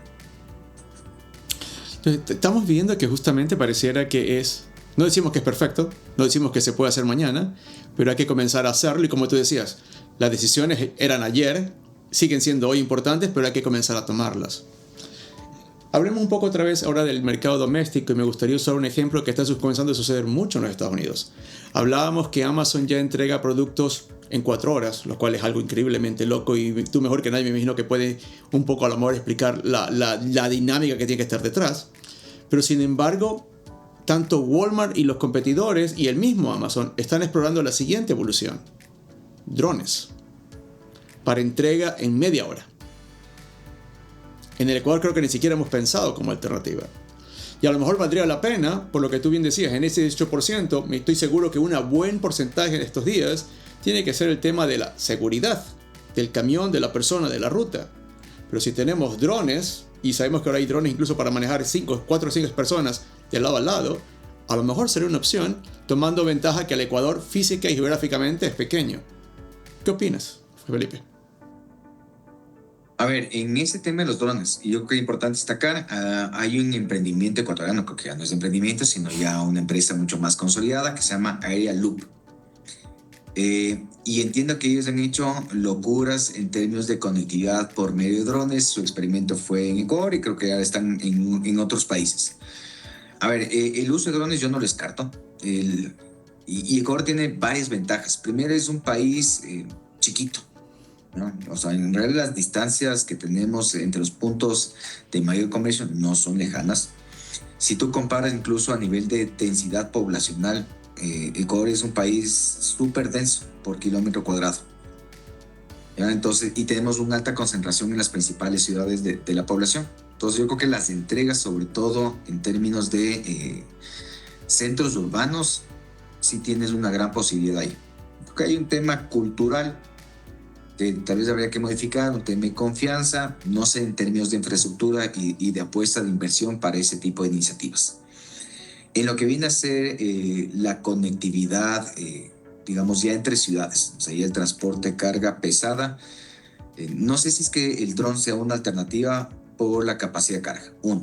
Estamos viendo que justamente pareciera que no decimos que es perfecto, no decimos que se puede hacer mañana, pero hay que comenzar a hacerlo y como tú decías, las decisiones eran ayer, siguen siendo hoy importantes, pero hay que comenzar a tomarlas. Hablemos un poco otra vez ahora del mercado doméstico y me gustaría usar un ejemplo que está comenzando a suceder mucho en los Estados Unidos. Hablábamos que Amazon ya entrega productos en 4 horas, lo cual es algo increíblemente loco y tú mejor que nadie me imagino que puede un poco a lo mejor explicar la dinámica que tiene que estar detrás. Pero sin embargo, tanto Walmart y los competidores y el mismo Amazon están explorando la siguiente evolución. Drones para entrega en media hora. En el Ecuador creo que ni siquiera hemos pensado como alternativa. Y a lo mejor valdría la pena, por lo que tú bien decías, en ese 18%, me estoy seguro que un buen porcentaje de estos días tiene que ser el tema de la seguridad, del camión, de la persona, de la ruta. Pero si tenemos drones, y sabemos que ahora hay drones incluso para manejar 4 o 5 personas de lado a lado, a lo mejor sería una opción, tomando ventaja que el Ecuador física y geográficamente es pequeño. ¿Qué opinas, Felipe? A ver, en ese tema de los drones, yo creo que es importante destacar, hay un emprendimiento ecuatoriano, creo que ya no es emprendimiento, sino ya una empresa mucho más consolidada que se llama Aerial Loop. Y entiendo que ellos han hecho locuras en términos de conectividad por medio de drones. Su experimento fue en Ecuador y creo que ya están en otros países. A ver, el uso de drones yo no lo descarto. Y Ecuador tiene varias ventajas. Primero, es un país chiquito, ¿no? O sea, en realidad las distancias que tenemos entre los puntos de mayor comercio no son lejanas. Si tú comparas incluso a nivel de densidad poblacional, Ecuador es un país súper denso por kilómetro cuadrado. ¿Ya? Entonces, y tenemos una alta concentración en las principales ciudades de la población. Entonces yo creo que las entregas, sobre todo en términos de centros urbanos, sí tienes una gran posibilidad ahí. Creo que hay un tema cultural que tal vez habría que modificar, un tema de confianza, no sé, en términos de infraestructura y de apuesta de inversión para ese tipo de iniciativas. En lo que viene a ser la conectividad, digamos, ya entre ciudades, o sea, ya el transporte carga pesada, no sé si es que el dron sea una alternativa, por la capacidad de carga, uno.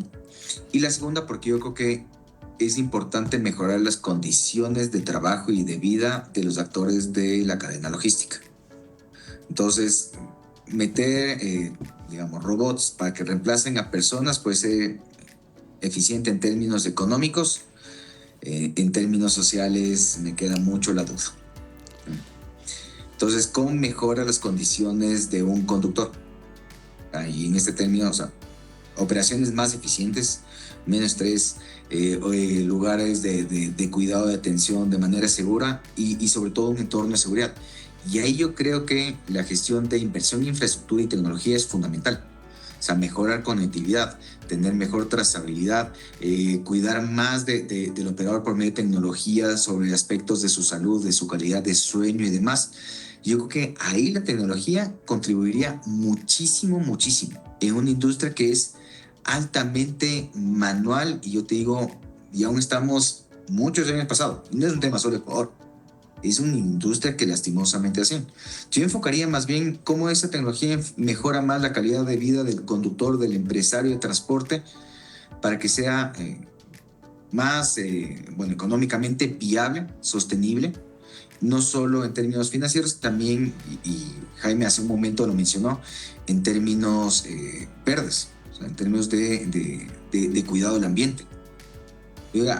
Y la segunda, porque yo creo que es importante mejorar las condiciones de trabajo y de vida de los actores de la cadena logística. Entonces, meter, digamos, robots para que reemplacen a personas puede ser eficiente en términos económicos. En términos sociales me queda mucho la duda. Entonces, ¿cómo mejora las condiciones de un conductor? Y en este término, o sea, operaciones más eficientes, menos estrés, lugares de cuidado, de atención de manera segura y sobre todo un entorno de seguridad. Y ahí yo creo que la gestión de inversión en infraestructura y tecnología es fundamental. O sea, mejorar conectividad, tener mejor trazabilidad, cuidar más del operador por medio de tecnología sobre aspectos de su salud, de su calidad de sueño y demás. Yo creo que ahí la tecnología contribuiría muchísimo, muchísimo en una industria que es altamente manual y yo te digo, y aún estamos muchos años pasados. No es un tema solo de Ecuador, es una industria que lastimosamente hacen. Yo enfocaría más bien cómo esa tecnología mejora más la calidad de vida del conductor, del empresario de transporte, para que sea más económicamente viable, sostenible, no solo en términos financieros, también, y Jaime hace un momento lo mencionó, en términos verdes, o sea, en términos de cuidado del ambiente.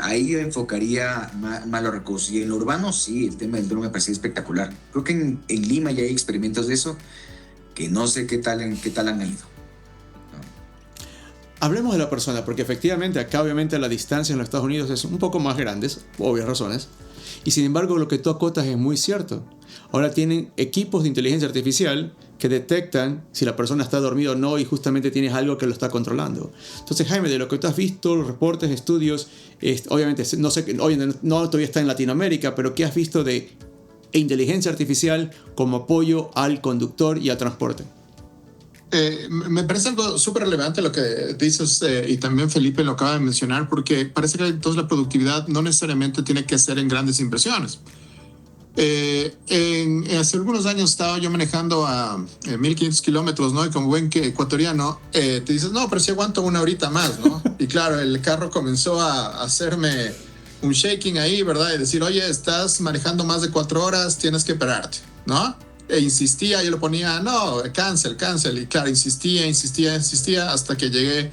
Ahí yo enfocaría más los recursos. Y en lo urbano, sí, el tema del dron me parecía espectacular. Creo que en Lima ya hay experimentos de eso que no sé qué tal han ido. Hablemos de la persona, porque efectivamente acá obviamente la distancia en los Estados Unidos es un poco más grande, por obvias razones. Y sin embargo lo que tú acotas es muy cierto. Ahora tienen equipos de inteligencia artificial que detectan si la persona está dormida o no y justamente tienes algo que lo está controlando. Entonces, Jaime, de lo que tú has visto, los reportes, estudios, obviamente no sé, no todavía está en Latinoamérica, pero ¿qué has visto de inteligencia artificial como apoyo al conductor y al transporte? Me parece algo súper relevante lo que dices y también Felipe lo acaba de mencionar, porque parece que entonces la productividad no necesariamente tiene que ser en grandes inversiones. Hace algunos años estaba yo manejando a 1500 kilómetros, ¿no? Y como buen ecuatoriano, te dices, no, pero si aguanto una horita más, ¿no? Y claro, el carro comenzó a hacerme un shaking ahí, ¿verdad? Y decir, oye, estás manejando más de 4 horas, tienes que pararte, ¿no? E insistía, yo lo ponía, no, cancel. Y claro, insistía hasta que llegué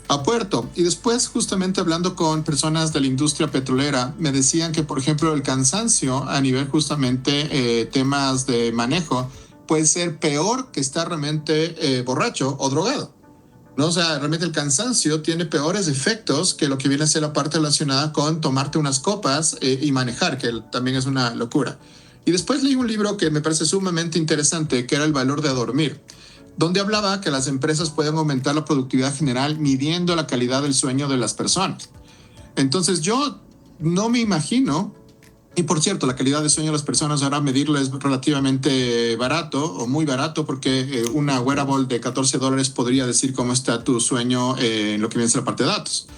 a puerto. Y después, justamente hablando con personas de la industria petrolera, me decían que, por ejemplo, el cansancio a nivel justamente temas de manejo puede ser peor que estar realmente borracho o drogado, ¿no? O sea, realmente el cansancio tiene peores efectos que lo que viene a ser la parte relacionada con tomarte unas copas y manejar, que también es una locura. Y después leí un libro que me parece sumamente interesante, que era El valor de dormir, donde hablaba que las empresas pueden aumentar la productividad general midiendo la calidad del sueño de las personas. Entonces yo no me imagino, y por cierto, la calidad del sueño de las personas ahora medirlo es relativamente barato o muy barato, porque una wearable de $14 podría decir cómo está tu sueño en lo que viene a ser la parte de datos.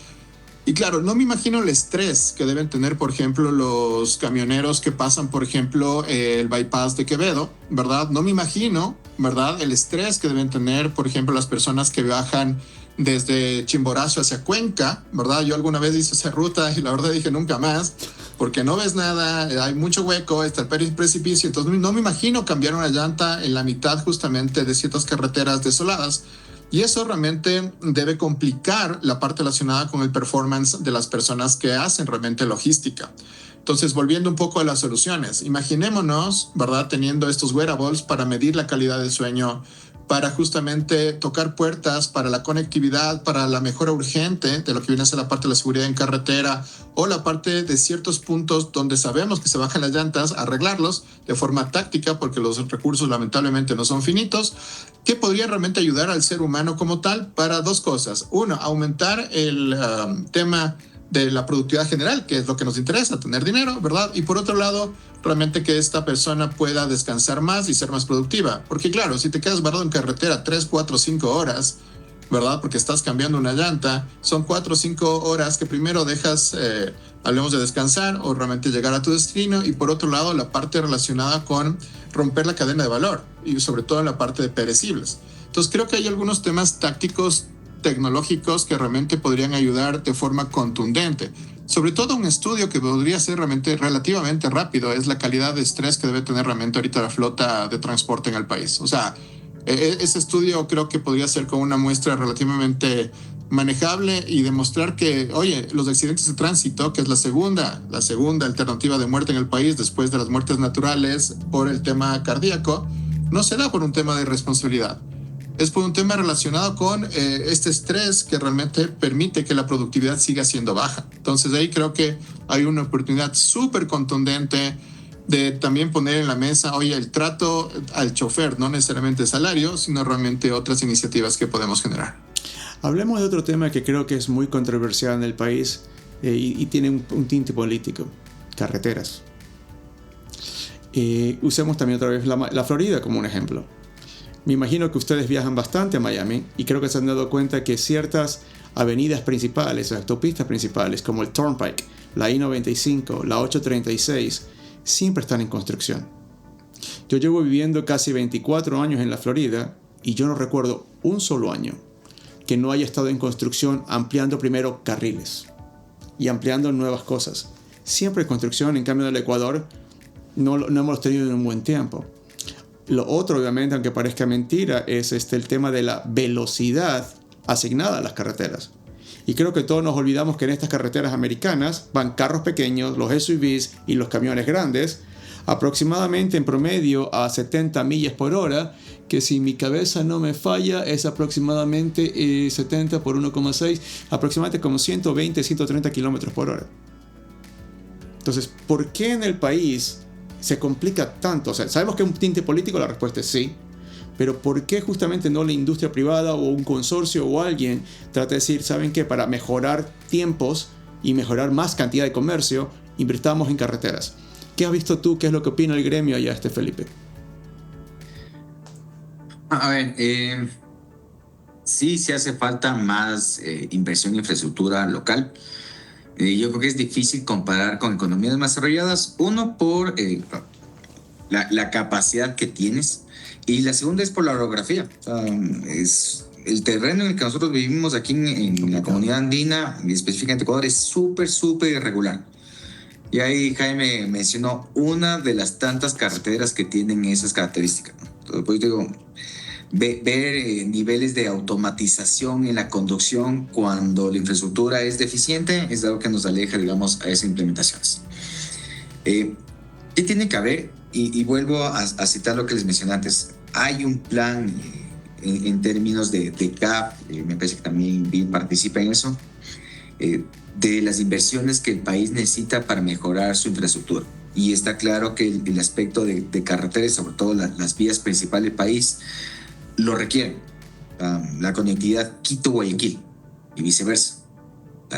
Y claro, no me imagino el estrés que deben tener, por ejemplo, los camioneros que pasan, por ejemplo, el bypass de Quevedo, ¿verdad? No me imagino, ¿verdad? El estrés que deben tener, por ejemplo, las personas que viajan desde Chimborazo hacia Cuenca, ¿verdad? Yo alguna vez hice esa ruta y la verdad dije nunca más, porque no ves nada, hay mucho hueco, está el precipicio, entonces no me imagino cambiar una llanta en la mitad justamente de ciertas carreteras desoladas. Y eso realmente debe complicar la parte relacionada con el performance de las personas que hacen realmente logística. Entonces, volviendo un poco a las soluciones, imaginémonos, ¿verdad?, teniendo estos wearables para medir la calidad del sueño, para justamente tocar puertas, para la conectividad, para la mejora urgente de lo que viene a ser la parte de la seguridad en carretera o la parte de ciertos puntos donde sabemos que se bajan las llantas, arreglarlos de forma táctica porque los recursos lamentablemente no son finitos, que podría realmente ayudar al ser humano como tal para dos cosas. Uno, aumentar el tema de la productividad general, que es lo que nos interesa, tener dinero, ¿verdad? Y por otro lado, realmente que esta persona pueda descansar más y ser más productiva. Porque claro, si te quedas varado en carretera 3, 4, 5 horas, ¿verdad? Porque estás cambiando una llanta, son 4 o 5 horas que primero dejas, hablemos de descansar o realmente llegar a tu destino. Y por otro lado, la parte relacionada con romper la cadena de valor y sobre todo en la parte de perecibles. Entonces creo que hay algunos temas tácticos tecnológicos que realmente podrían ayudar de forma contundente. Sobre todo un estudio que podría ser realmente relativamente rápido es la calidad de estrés que debe tener realmente ahorita la flota de transporte en el país. O sea, ese estudio creo que podría ser con una muestra relativamente manejable y demostrar que, oye, los accidentes de tránsito, que es la segunda alternativa de muerte en el país después de las muertes naturales por el tema cardíaco, no se da por un tema de irresponsabilidad. Es por un tema relacionado con este estrés que realmente permite que la productividad siga siendo baja. Entonces ahí creo que hay una oportunidad súper contundente de también poner en la mesa, oye, el trato al chofer, no necesariamente salario, sino realmente otras iniciativas que podemos generar. Hablemos de otro tema que creo que es muy controversial en el país y tiene un tinte político: carreteras. Usemos también otra vez la Florida como un ejemplo. Me imagino que ustedes viajan bastante a Miami y creo que se han dado cuenta que ciertas avenidas principales, autopistas principales como el Turnpike, la I-95, la 836, siempre están en construcción. Yo llevo viviendo casi 24 años en la Florida y yo no recuerdo un solo año que no haya estado en construcción ampliando primero carriles y ampliando nuevas cosas. Siempre en construcción. En cambio en el Ecuador no hemos tenido en un buen tiempo. Lo otro, obviamente, aunque parezca mentira, es el tema de la velocidad asignada a las carreteras. Y creo que todos nos olvidamos que en estas carreteras americanas van carros pequeños, los SUVs y los camiones grandes, aproximadamente en promedio a 70 millas por hora, que si mi cabeza no me falla es aproximadamente 70 por 1,6, aproximadamente como 120, 130 kilómetros por hora. Entonces, ¿por qué en el país se complica tanto? O sea, sabemos que es un tinte político, la respuesta es sí, pero ¿por qué justamente no la industria privada o un consorcio o alguien trata de decir, ¿saben qué? Para mejorar tiempos y mejorar más cantidad de comercio, invirtamos en carreteras. ¿Qué has visto tú? ¿Qué es lo que opina el gremio allá, Felipe? A ver, sí hace falta más inversión en infraestructura local. Yo creo que es difícil comparar con economías más desarrolladas. Uno, por la capacidad que tienes, y la segunda es por la orografía. Es el terreno en el que nosotros vivimos aquí en la comunidad andina, y específicamente Ecuador, es súper irregular. Y ahí Jaime mencionó una de las tantas carreteras que tienen esas características. Entonces, pues digo, ver niveles de automatización en la conducción cuando la infraestructura es deficiente es algo que nos aleja, digamos, a esas implementaciones. ¿Qué tiene que haber? Y vuelvo a citar lo que les mencioné antes. Hay un plan en términos de CAP, me parece que también BID participa en eso, de las inversiones que el país necesita para mejorar su infraestructura. Y está claro que el aspecto de carreteras, sobre todo las vías principales del país, lo requieren. La conectividad Quito-Guayaquil y viceversa.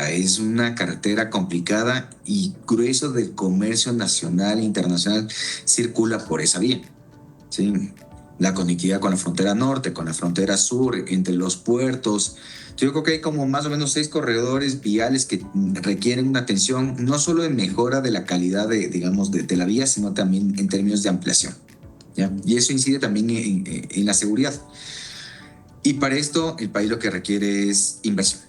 Es una carretera complicada y grueso del comercio nacional e internacional circula por esa vía. ¿Sí? La conectividad con la frontera norte, con la frontera sur, entre los puertos. Yo creo que hay como más o menos 6 corredores viales que requieren una atención no solo de mejora de la calidad de la vía, sino también en términos de ampliación. ¿Ya? Y eso incide también en la seguridad. Y para esto el país lo que requiere es inversión.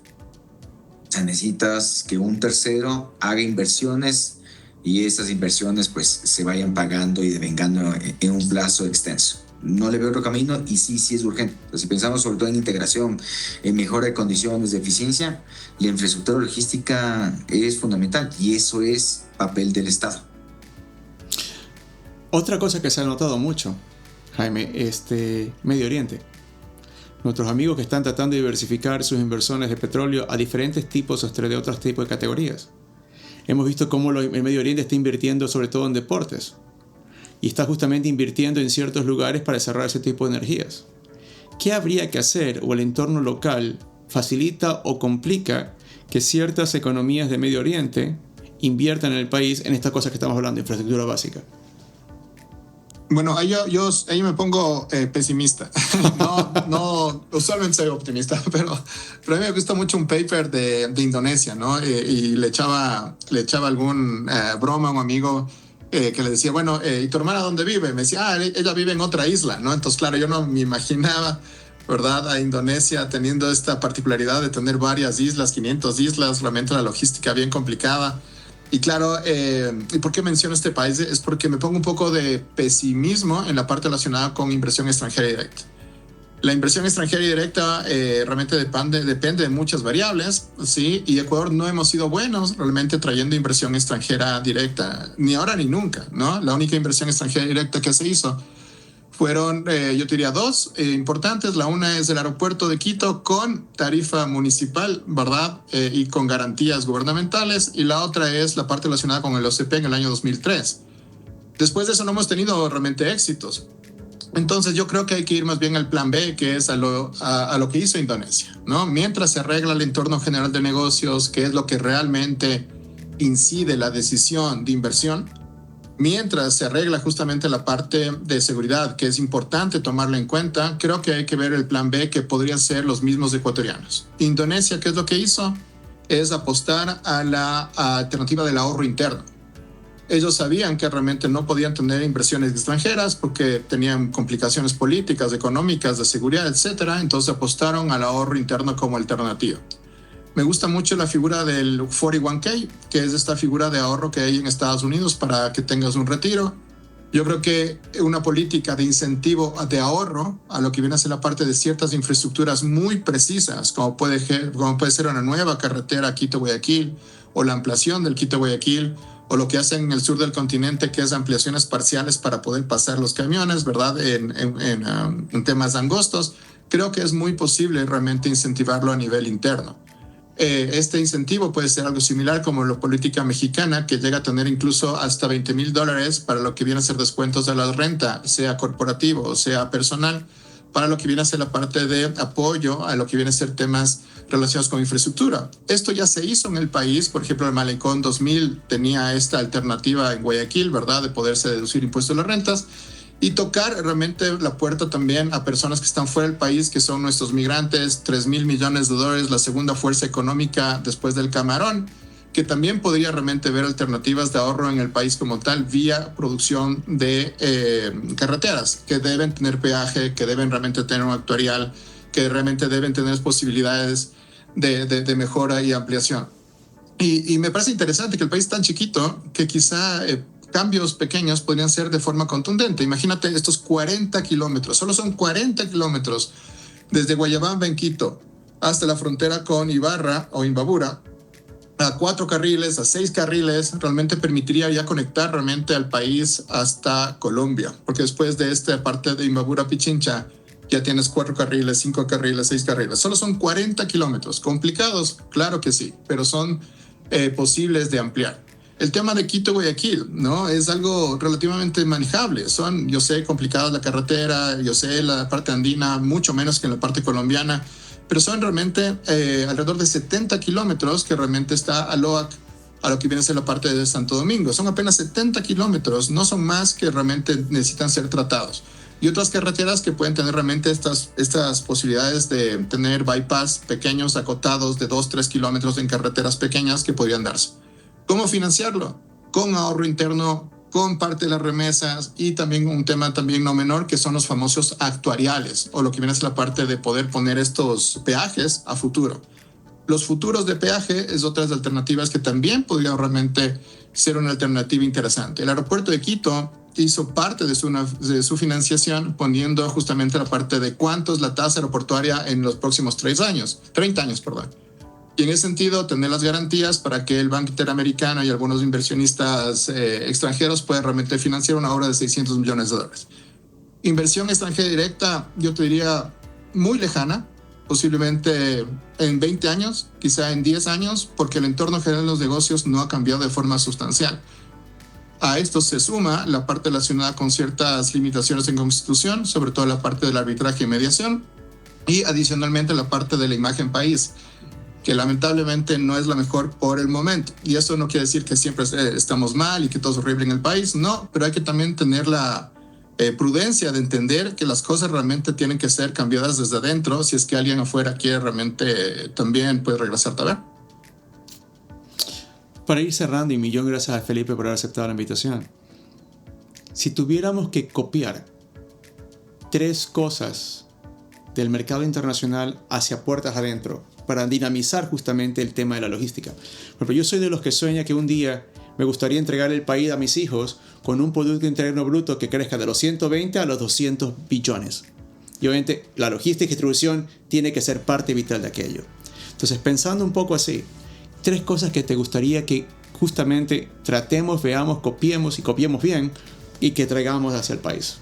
O sea, necesitas que un tercero haga inversiones y esas inversiones pues se vayan pagando y devengando en un plazo extenso. No le veo otro camino y sí es urgente. Entonces, si pensamos sobre todo en integración, en mejora de condiciones, de eficiencia, la infraestructura logística es fundamental y eso es papel del Estado. Otra cosa que se ha notado mucho, Jaime, Medio Oriente. Nuestros amigos que están tratando de diversificar sus inversiones de petróleo a diferentes tipos de otros tipos de categorías. Hemos visto cómo el Medio Oriente está invirtiendo sobre todo en deportes. Y está justamente invirtiendo en ciertos lugares para desarrollar ese tipo de energías. ¿Qué habría que hacer o el entorno local facilita o complica que ciertas economías de Medio Oriente inviertan en el país en estas cosas que estamos hablando, infraestructura básica? Bueno, ahí yo me pongo pesimista. No, usualmente soy optimista, pero a mí me gusta mucho un paper de Indonesia, ¿no? Y le echaba algún broma a un amigo que le decía, bueno, ¿y tu hermana dónde vive? Me decía, ella vive en otra isla, ¿no? Entonces, claro, yo no me imaginaba ¿verdad? A Indonesia, teniendo esta particularidad de tener varias islas, 500 islas, realmente la logística bien complicada. Y claro, ¿y por qué menciono este país? Es porque me pongo un poco de pesimismo en la parte relacionada con inversión extranjera directa. La inversión extranjera directa realmente depende de muchas variables, ¿sí? Y Ecuador no hemos sido buenos realmente trayendo inversión extranjera directa, ni ahora ni nunca, ¿no? La única inversión extranjera directa que se hizo fueron, yo diría, dos importantes. La una es el aeropuerto de Quito con tarifa municipal, ¿verdad? Y con garantías gubernamentales. Y la otra es la parte relacionada con el OCP en el año 2003. Después de eso no hemos tenido realmente éxitos. Entonces yo creo que hay que ir más bien al plan B, que es a lo que hizo Indonesia, ¿no? Mientras se arregla el entorno general de negocios, que es lo que realmente incide la decisión de inversión, mientras se arregla justamente la parte de seguridad, que es importante tomarla en cuenta, creo que hay que ver el plan B, que podrían ser los mismos ecuatorianos. Indonesia, ¿qué es lo que hizo? Es apostar a la alternativa del ahorro interno. Ellos sabían que realmente no podían tener inversiones extranjeras porque tenían complicaciones políticas, económicas, de seguridad, etcétera. Entonces apostaron al ahorro interno como alternativa. Me gusta mucho la figura del 41K, que es esta figura de ahorro que hay en Estados Unidos para que tengas un retiro. Yo creo que una política de incentivo de ahorro a lo que viene a ser la parte de ciertas infraestructuras muy precisas, como puede ser una nueva carretera Quito-Guayaquil o la ampliación del Quito-Guayaquil, o lo que hacen en el sur del continente, que es ampliaciones parciales para poder pasar los camiones, ¿verdad? En temas angostos, creo que es muy posible realmente incentivarlo a nivel interno. Este incentivo puede ser algo similar como la política mexicana, que llega a tener incluso hasta $20,000 para lo que viene a ser descuentos de la renta, sea corporativo o sea personal, para lo que viene a ser la parte de apoyo a lo que viene a ser temas relacionados con infraestructura. Esto ya se hizo en el país. Por ejemplo, el Malecón 2000 tenía esta alternativa en Guayaquil, ¿verdad?, de poderse deducir impuestos de las rentas y tocar realmente la puerta también a personas que están fuera del país, que son nuestros migrantes. $3,000 millones, la segunda fuerza económica después del camarón, que también podría realmente ver alternativas de ahorro en el país como tal vía producción de carreteras que deben tener peaje, que deben realmente tener un actuarial, que realmente deben tener posibilidades de mejora y ampliación. Y me parece interesante que el país es tan chiquito que quizá cambios pequeños podrían ser de forma contundente. Imagínate estos 40 kilómetros, solo son 40 kilómetros desde Guayabamba en Quito hasta la frontera con Ibarra o Imbabura, a 4 carriles, a 6 carriles, realmente permitiría ya conectar realmente al país hasta Colombia, porque después de esta parte de Imbabura Pichincha ya tienes 4 carriles, 5 carriles, 6 carriles. Solo son 40 kilómetros. ¿Complicados? Claro que sí, pero son posibles de ampliar. El tema de Quito-Guayaquil, ¿no?, es algo relativamente manejable. Yo sé, complicada la carretera, yo sé la parte andina, mucho menos que en la parte colombiana, pero son realmente alrededor de 70 kilómetros que realmente está a lo que viene a ser la parte de Santo Domingo. Son apenas 70 kilómetros, no son más, que realmente necesitan ser tratados. Y otras carreteras que pueden tener realmente estas posibilidades de tener bypass pequeños, acotados de 2-3 kilómetros en carreteras pequeñas que podrían darse. ¿Cómo financiarlo? Con ahorro interno, con parte de las remesas, y también un tema también no menor, que son los famosos actuariales, o lo que viene a ser la parte de poder poner estos peajes a futuro. Los futuros de peaje es otra de las alternativas que también podrían realmente ser una alternativa interesante. El aeropuerto de Quito hizo parte de su financiación poniendo justamente la parte de cuánto es la tasa aeroportuaria en los próximos 30 años. Y en ese sentido, tener las garantías para que el Banco Interamericano y algunos inversionistas extranjeros puedan realmente financiar una obra de $600 millones. Inversión extranjera directa, yo te diría muy lejana, posiblemente en 20 años, quizá en 10 años, porque el entorno general de los negocios no ha cambiado de forma sustancial. A esto se suma la parte relacionada con ciertas limitaciones en Constitución, sobre todo la parte del arbitraje y mediación, y adicionalmente la parte de la imagen país, que lamentablemente no es la mejor por el momento. Y eso no quiere decir que siempre estamos mal y que todo es horrible en el país, no, pero hay que también tener la prudencia de entender que las cosas realmente tienen que ser cambiadas desde adentro, si es que alguien afuera quiere realmente también puede regresar a ver. Para ir cerrando, y millón gracias a Felipe por haber aceptado la invitación. Si tuviéramos que copiar 3 cosas del mercado internacional hacia puertas adentro para dinamizar justamente el tema de la logística. Pero yo soy de los que sueña que un día me gustaría entregar el país a mis hijos con un Producto Interno Bruto que crezca de los 120 a los 200 billones. Y obviamente la logística y distribución tiene que ser parte vital de aquello. Entonces, pensando un poco así, 3 cosas que te gustaría que justamente tratemos, veamos, copiemos y copiemos bien y que traigamos hacia el país.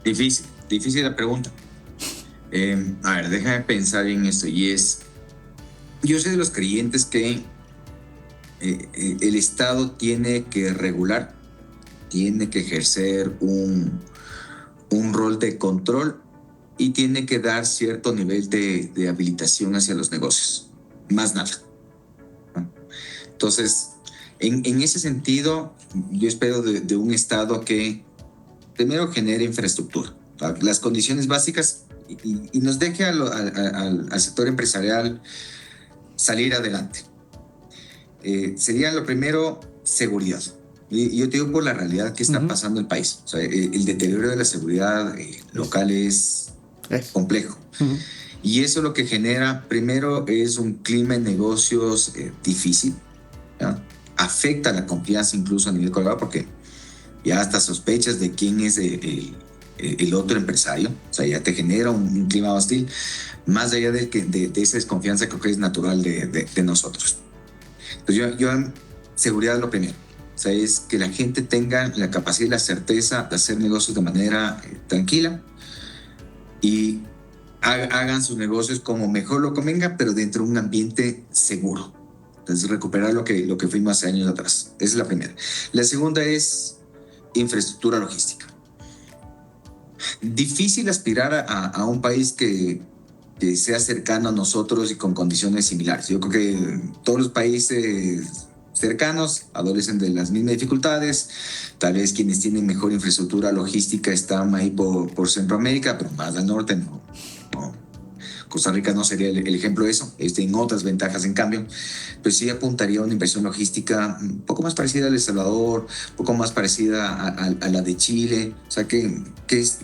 Difícil la pregunta. A ver, déjame pensar en esto. Yo soy de los creyentes que el Estado tiene que regular, tiene que ejercer un rol de control y tiene que dar cierto nivel de habilitación hacia los negocios. Más nada. Entonces, en ese sentido, yo espero de un Estado que primero genere infraestructura, las condiciones básicas y nos deje al sector empresarial salir adelante. Sería lo primero, seguridad. Y yo te digo por la realidad que está pasando el país. O sea, el deterioro de la seguridad local es complejo. Y eso lo que genera, primero, es un clima de negocios difícil, ¿ya? Afecta la confianza incluso a nivel global porque ya hasta sospechas de quién es el otro empresario. O sea, ya te genera un clima hostil, más allá de esa desconfianza que es natural de nosotros. Entonces yo seguridad es lo primero. O sea, es que la gente tenga la capacidad y la certeza de hacer negocios de manera tranquila y hagan sus negocios como mejor lo convenga, pero dentro de un ambiente seguro. Entonces, recuperar lo que fuimos hace años atrás. Esa es la primera. La segunda es infraestructura logística. Difícil aspirar a un país que sea cercano a nosotros y con condiciones similares. Yo creo que todos los países cercanos adolecen de las mismas dificultades. Tal vez quienes tienen mejor infraestructura logística están ahí por Centroamérica, pero más al norte no. Costa Rica no sería el ejemplo de eso. En otras ventajas, en cambio, pues sí apuntaría a una inversión logística un poco más parecida al El Salvador, un poco más parecida a la de Chile. O sea, que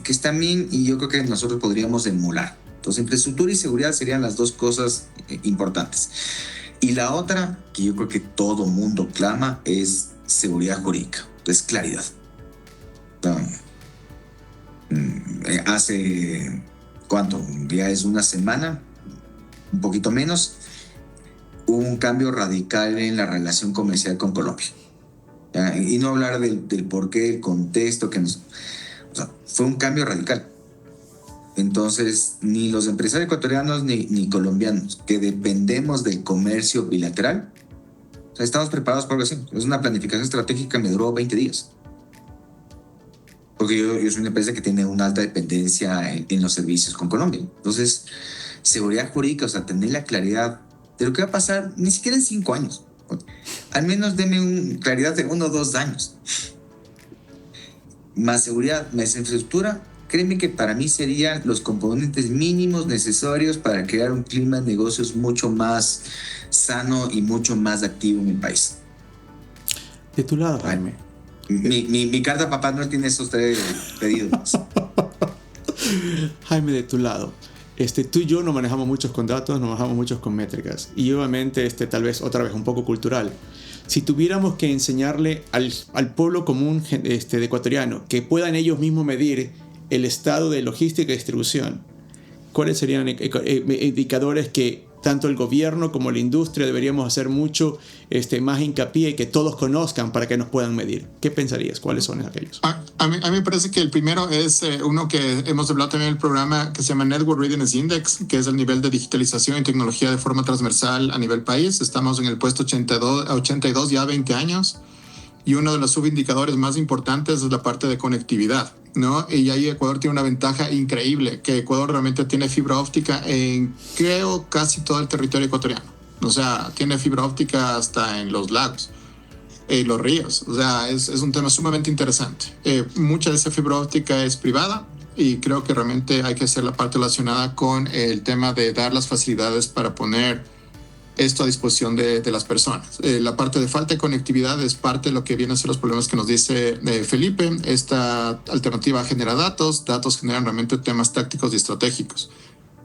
está bien y yo creo que nosotros podríamos emular. Entonces, infraestructura y seguridad serían las 2 cosas importantes. Y la otra, que yo creo que todo mundo clama, es seguridad jurídica, es claridad. Hace, ¿cuánto? Ya es una semana, un poquito menos, hubo un cambio radical en la relación comercial con Colombia. Y no hablar del porqué, el contexto, o sea, fue un cambio radical. Entonces, ni los empresarios ecuatorianos ni colombianos que dependemos del comercio bilateral, o sea, estamos preparados por algo así. Es una planificación estratégica que me duró 20 días. Porque yo soy una empresa que tiene una alta dependencia en los servicios con Colombia. Entonces, seguridad jurídica, o sea, tener la claridad de lo que va a pasar, ni siquiera en 5 años. Al menos denme claridad de 1 o 2 años. Más seguridad, más infraestructura. Créeme que para mí serían los componentes mínimos necesarios para crear un clima de negocios mucho más sano y mucho más activo en el país. De tu lado, Jaime. Mi carta papá no tiene esos 3 pedidos. Jaime, de tu lado. Tú y yo no manejamos muchos con datos, no manejamos muchos con métricas. Y obviamente, tal vez otra vez un poco cultural. Si tuviéramos que enseñarle al pueblo común de ecuatoriano que puedan ellos mismos medir el estado de logística y distribución, ¿cuáles serían indicadores que tanto el gobierno como la industria deberíamos hacer mucho más hincapié y que todos conozcan para que nos puedan medir? ¿Qué pensarías? ¿Cuáles son aquellos? A mí me parece que el primero es uno que hemos hablado también en el programa, que se llama Network Readiness Index, que es el nivel de digitalización y tecnología de forma transversal a nivel país. Estamos en el puesto 82 ya 20 años. Y uno de los subindicadores más importantes es la parte de conectividad, ¿no? Y ahí Ecuador tiene una ventaja increíble, que Ecuador realmente tiene fibra óptica en, creo, casi todo el territorio ecuatoriano. O sea, tiene fibra óptica hasta en los lagos, los ríos. O sea, es un tema sumamente interesante. Mucha de esa fibra óptica es privada y creo que realmente hay que hacer la parte relacionada con el tema de dar las facilidades para poner esto a disposición de las personas. La parte de falta de conectividad es parte de lo que vienen a ser los problemas que nos dice Felipe. Esta alternativa genera datos generan realmente temas tácticos y estratégicos.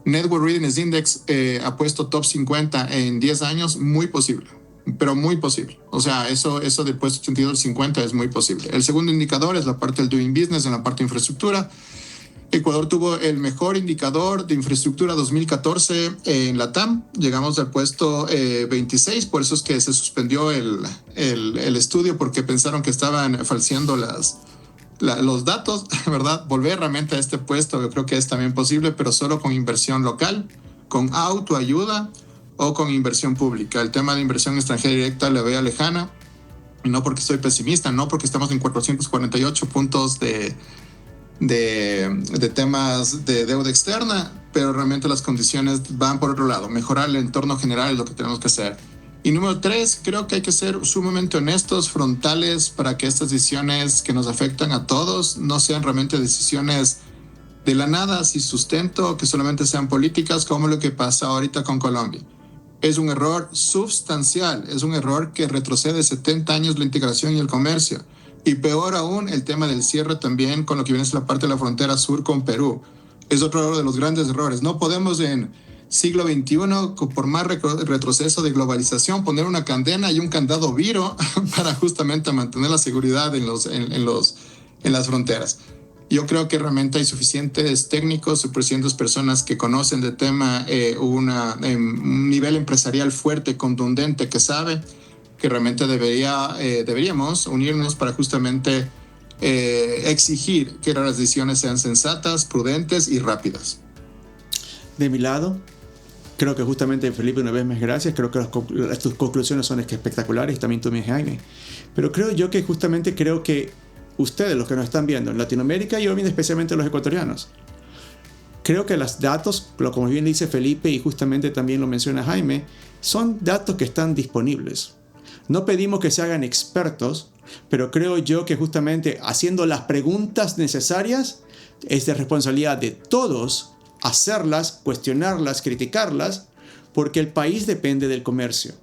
Network Readiness Index ha puesto top 50 en 10 años, muy posible, pero muy posible. O sea, eso del puesto 82 al 50 es muy posible. El segundo indicador es la parte del Doing Business en la parte de infraestructura. Ecuador tuvo el mejor indicador de infraestructura 2014 en la TAM. Llegamos al puesto 26, por eso es que se suspendió el estudio, porque pensaron que estaban falseando los datos, ¿verdad? Volver realmente a este puesto yo creo que es también posible, pero solo con inversión local, con autoayuda o con inversión pública. El tema de inversión extranjera directa le veo lejana, y no porque soy pesimista, no porque estamos en 448 puntos de temas de deuda externa, pero realmente las condiciones van por otro lado. Mejorar el entorno general es lo que tenemos que hacer. Y número 3, creo que hay que ser sumamente honestos, frontales, para que estas decisiones que nos afectan a todos no sean realmente decisiones de la nada, sin sustento, que solamente sean políticas, como lo que pasa ahorita con Colombia. Es un error sustancial, es un error que retrocede 70 años la integración y el comercio. Y peor aún, el tema del cierre también con lo que viene es la parte de la frontera sur con Perú. Es otro de los grandes errores. No podemos en siglo XXI, por más retroceso de globalización, poner una cadena y un candado viro para justamente mantener la seguridad en las fronteras. Yo creo que realmente hay suficientes técnicos, suficientes personas que conocen del tema, un nivel empresarial fuerte, contundente, que sabe que realmente deberíamos unirnos para justamente exigir que las decisiones sean sensatas, prudentes y rápidas. De mi lado, creo que justamente, Felipe, una vez más gracias. Creo que tus conclusiones son espectaculares, también tú, mi Jaime. Pero creo que ustedes, los que nos están viendo en Latinoamérica y obviamente especialmente los ecuatorianos, creo que los datos, como bien dice Felipe y justamente también lo menciona Jaime, son datos que están disponibles. No pedimos que se hagan expertos, pero creo yo que justamente haciendo las preguntas necesarias es de responsabilidad de todos hacerlas, cuestionarlas, criticarlas, porque el país depende del comercio.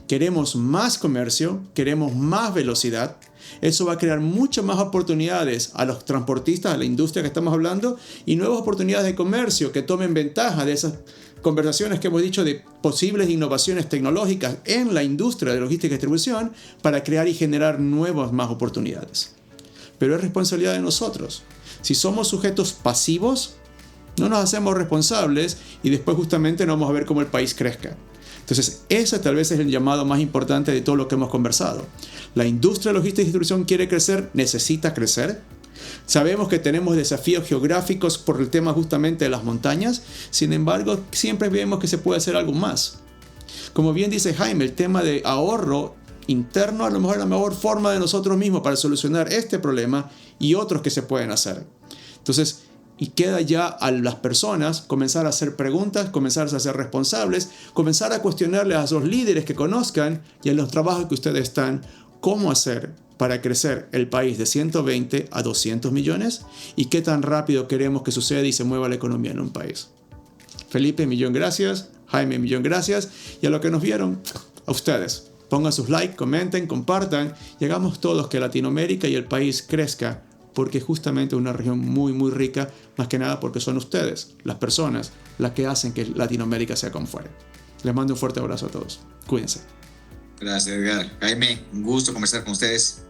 Queremos más comercio, queremos más velocidad. Eso va a crear muchas más oportunidades a los transportistas, a la industria que estamos hablando, y nuevas oportunidades de comercio que tomen ventaja de esas conversaciones que hemos dicho de posibles innovaciones tecnológicas en la industria de logística y distribución para crear y generar nuevas más oportunidades. Pero es responsabilidad de nosotros. Si somos sujetos pasivos, no nos hacemos responsables y después justamente no vamos a ver cómo el país crezca. Entonces, ese tal vez es el llamado más importante de todo lo que hemos conversado. La industria de logística y distribución quiere crecer, necesita crecer. Sabemos que tenemos desafíos geográficos por el tema justamente de las montañas. Sin embargo, siempre vemos que se puede hacer algo más. Como bien dice Jaime, el tema de ahorro interno a lo mejor es la mejor forma de nosotros mismos para solucionar este problema y otros que se pueden hacer. Entonces, y queda ya a las personas comenzar a hacer preguntas, comenzar a ser responsables, comenzar a cuestionarles a esos líderes que conozcan y en los trabajos que ustedes están, cómo hacer para crecer el país de 120 a 200 millones y qué tan rápido queremos que suceda y se mueva la economía en un país. Felipe, millón gracias. Jaime, millón gracias. Y a los que nos vieron, a ustedes. Pongan sus likes, comenten, compartan y hagamos todos que Latinoamérica y el país crezca, porque justamente es una región muy, muy rica, más que nada porque son ustedes, las personas, las que hacen que Latinoamérica sea como fuera. Les mando un fuerte abrazo a todos. Cuídense. Gracias, Edgar. Jaime, un gusto conversar con ustedes.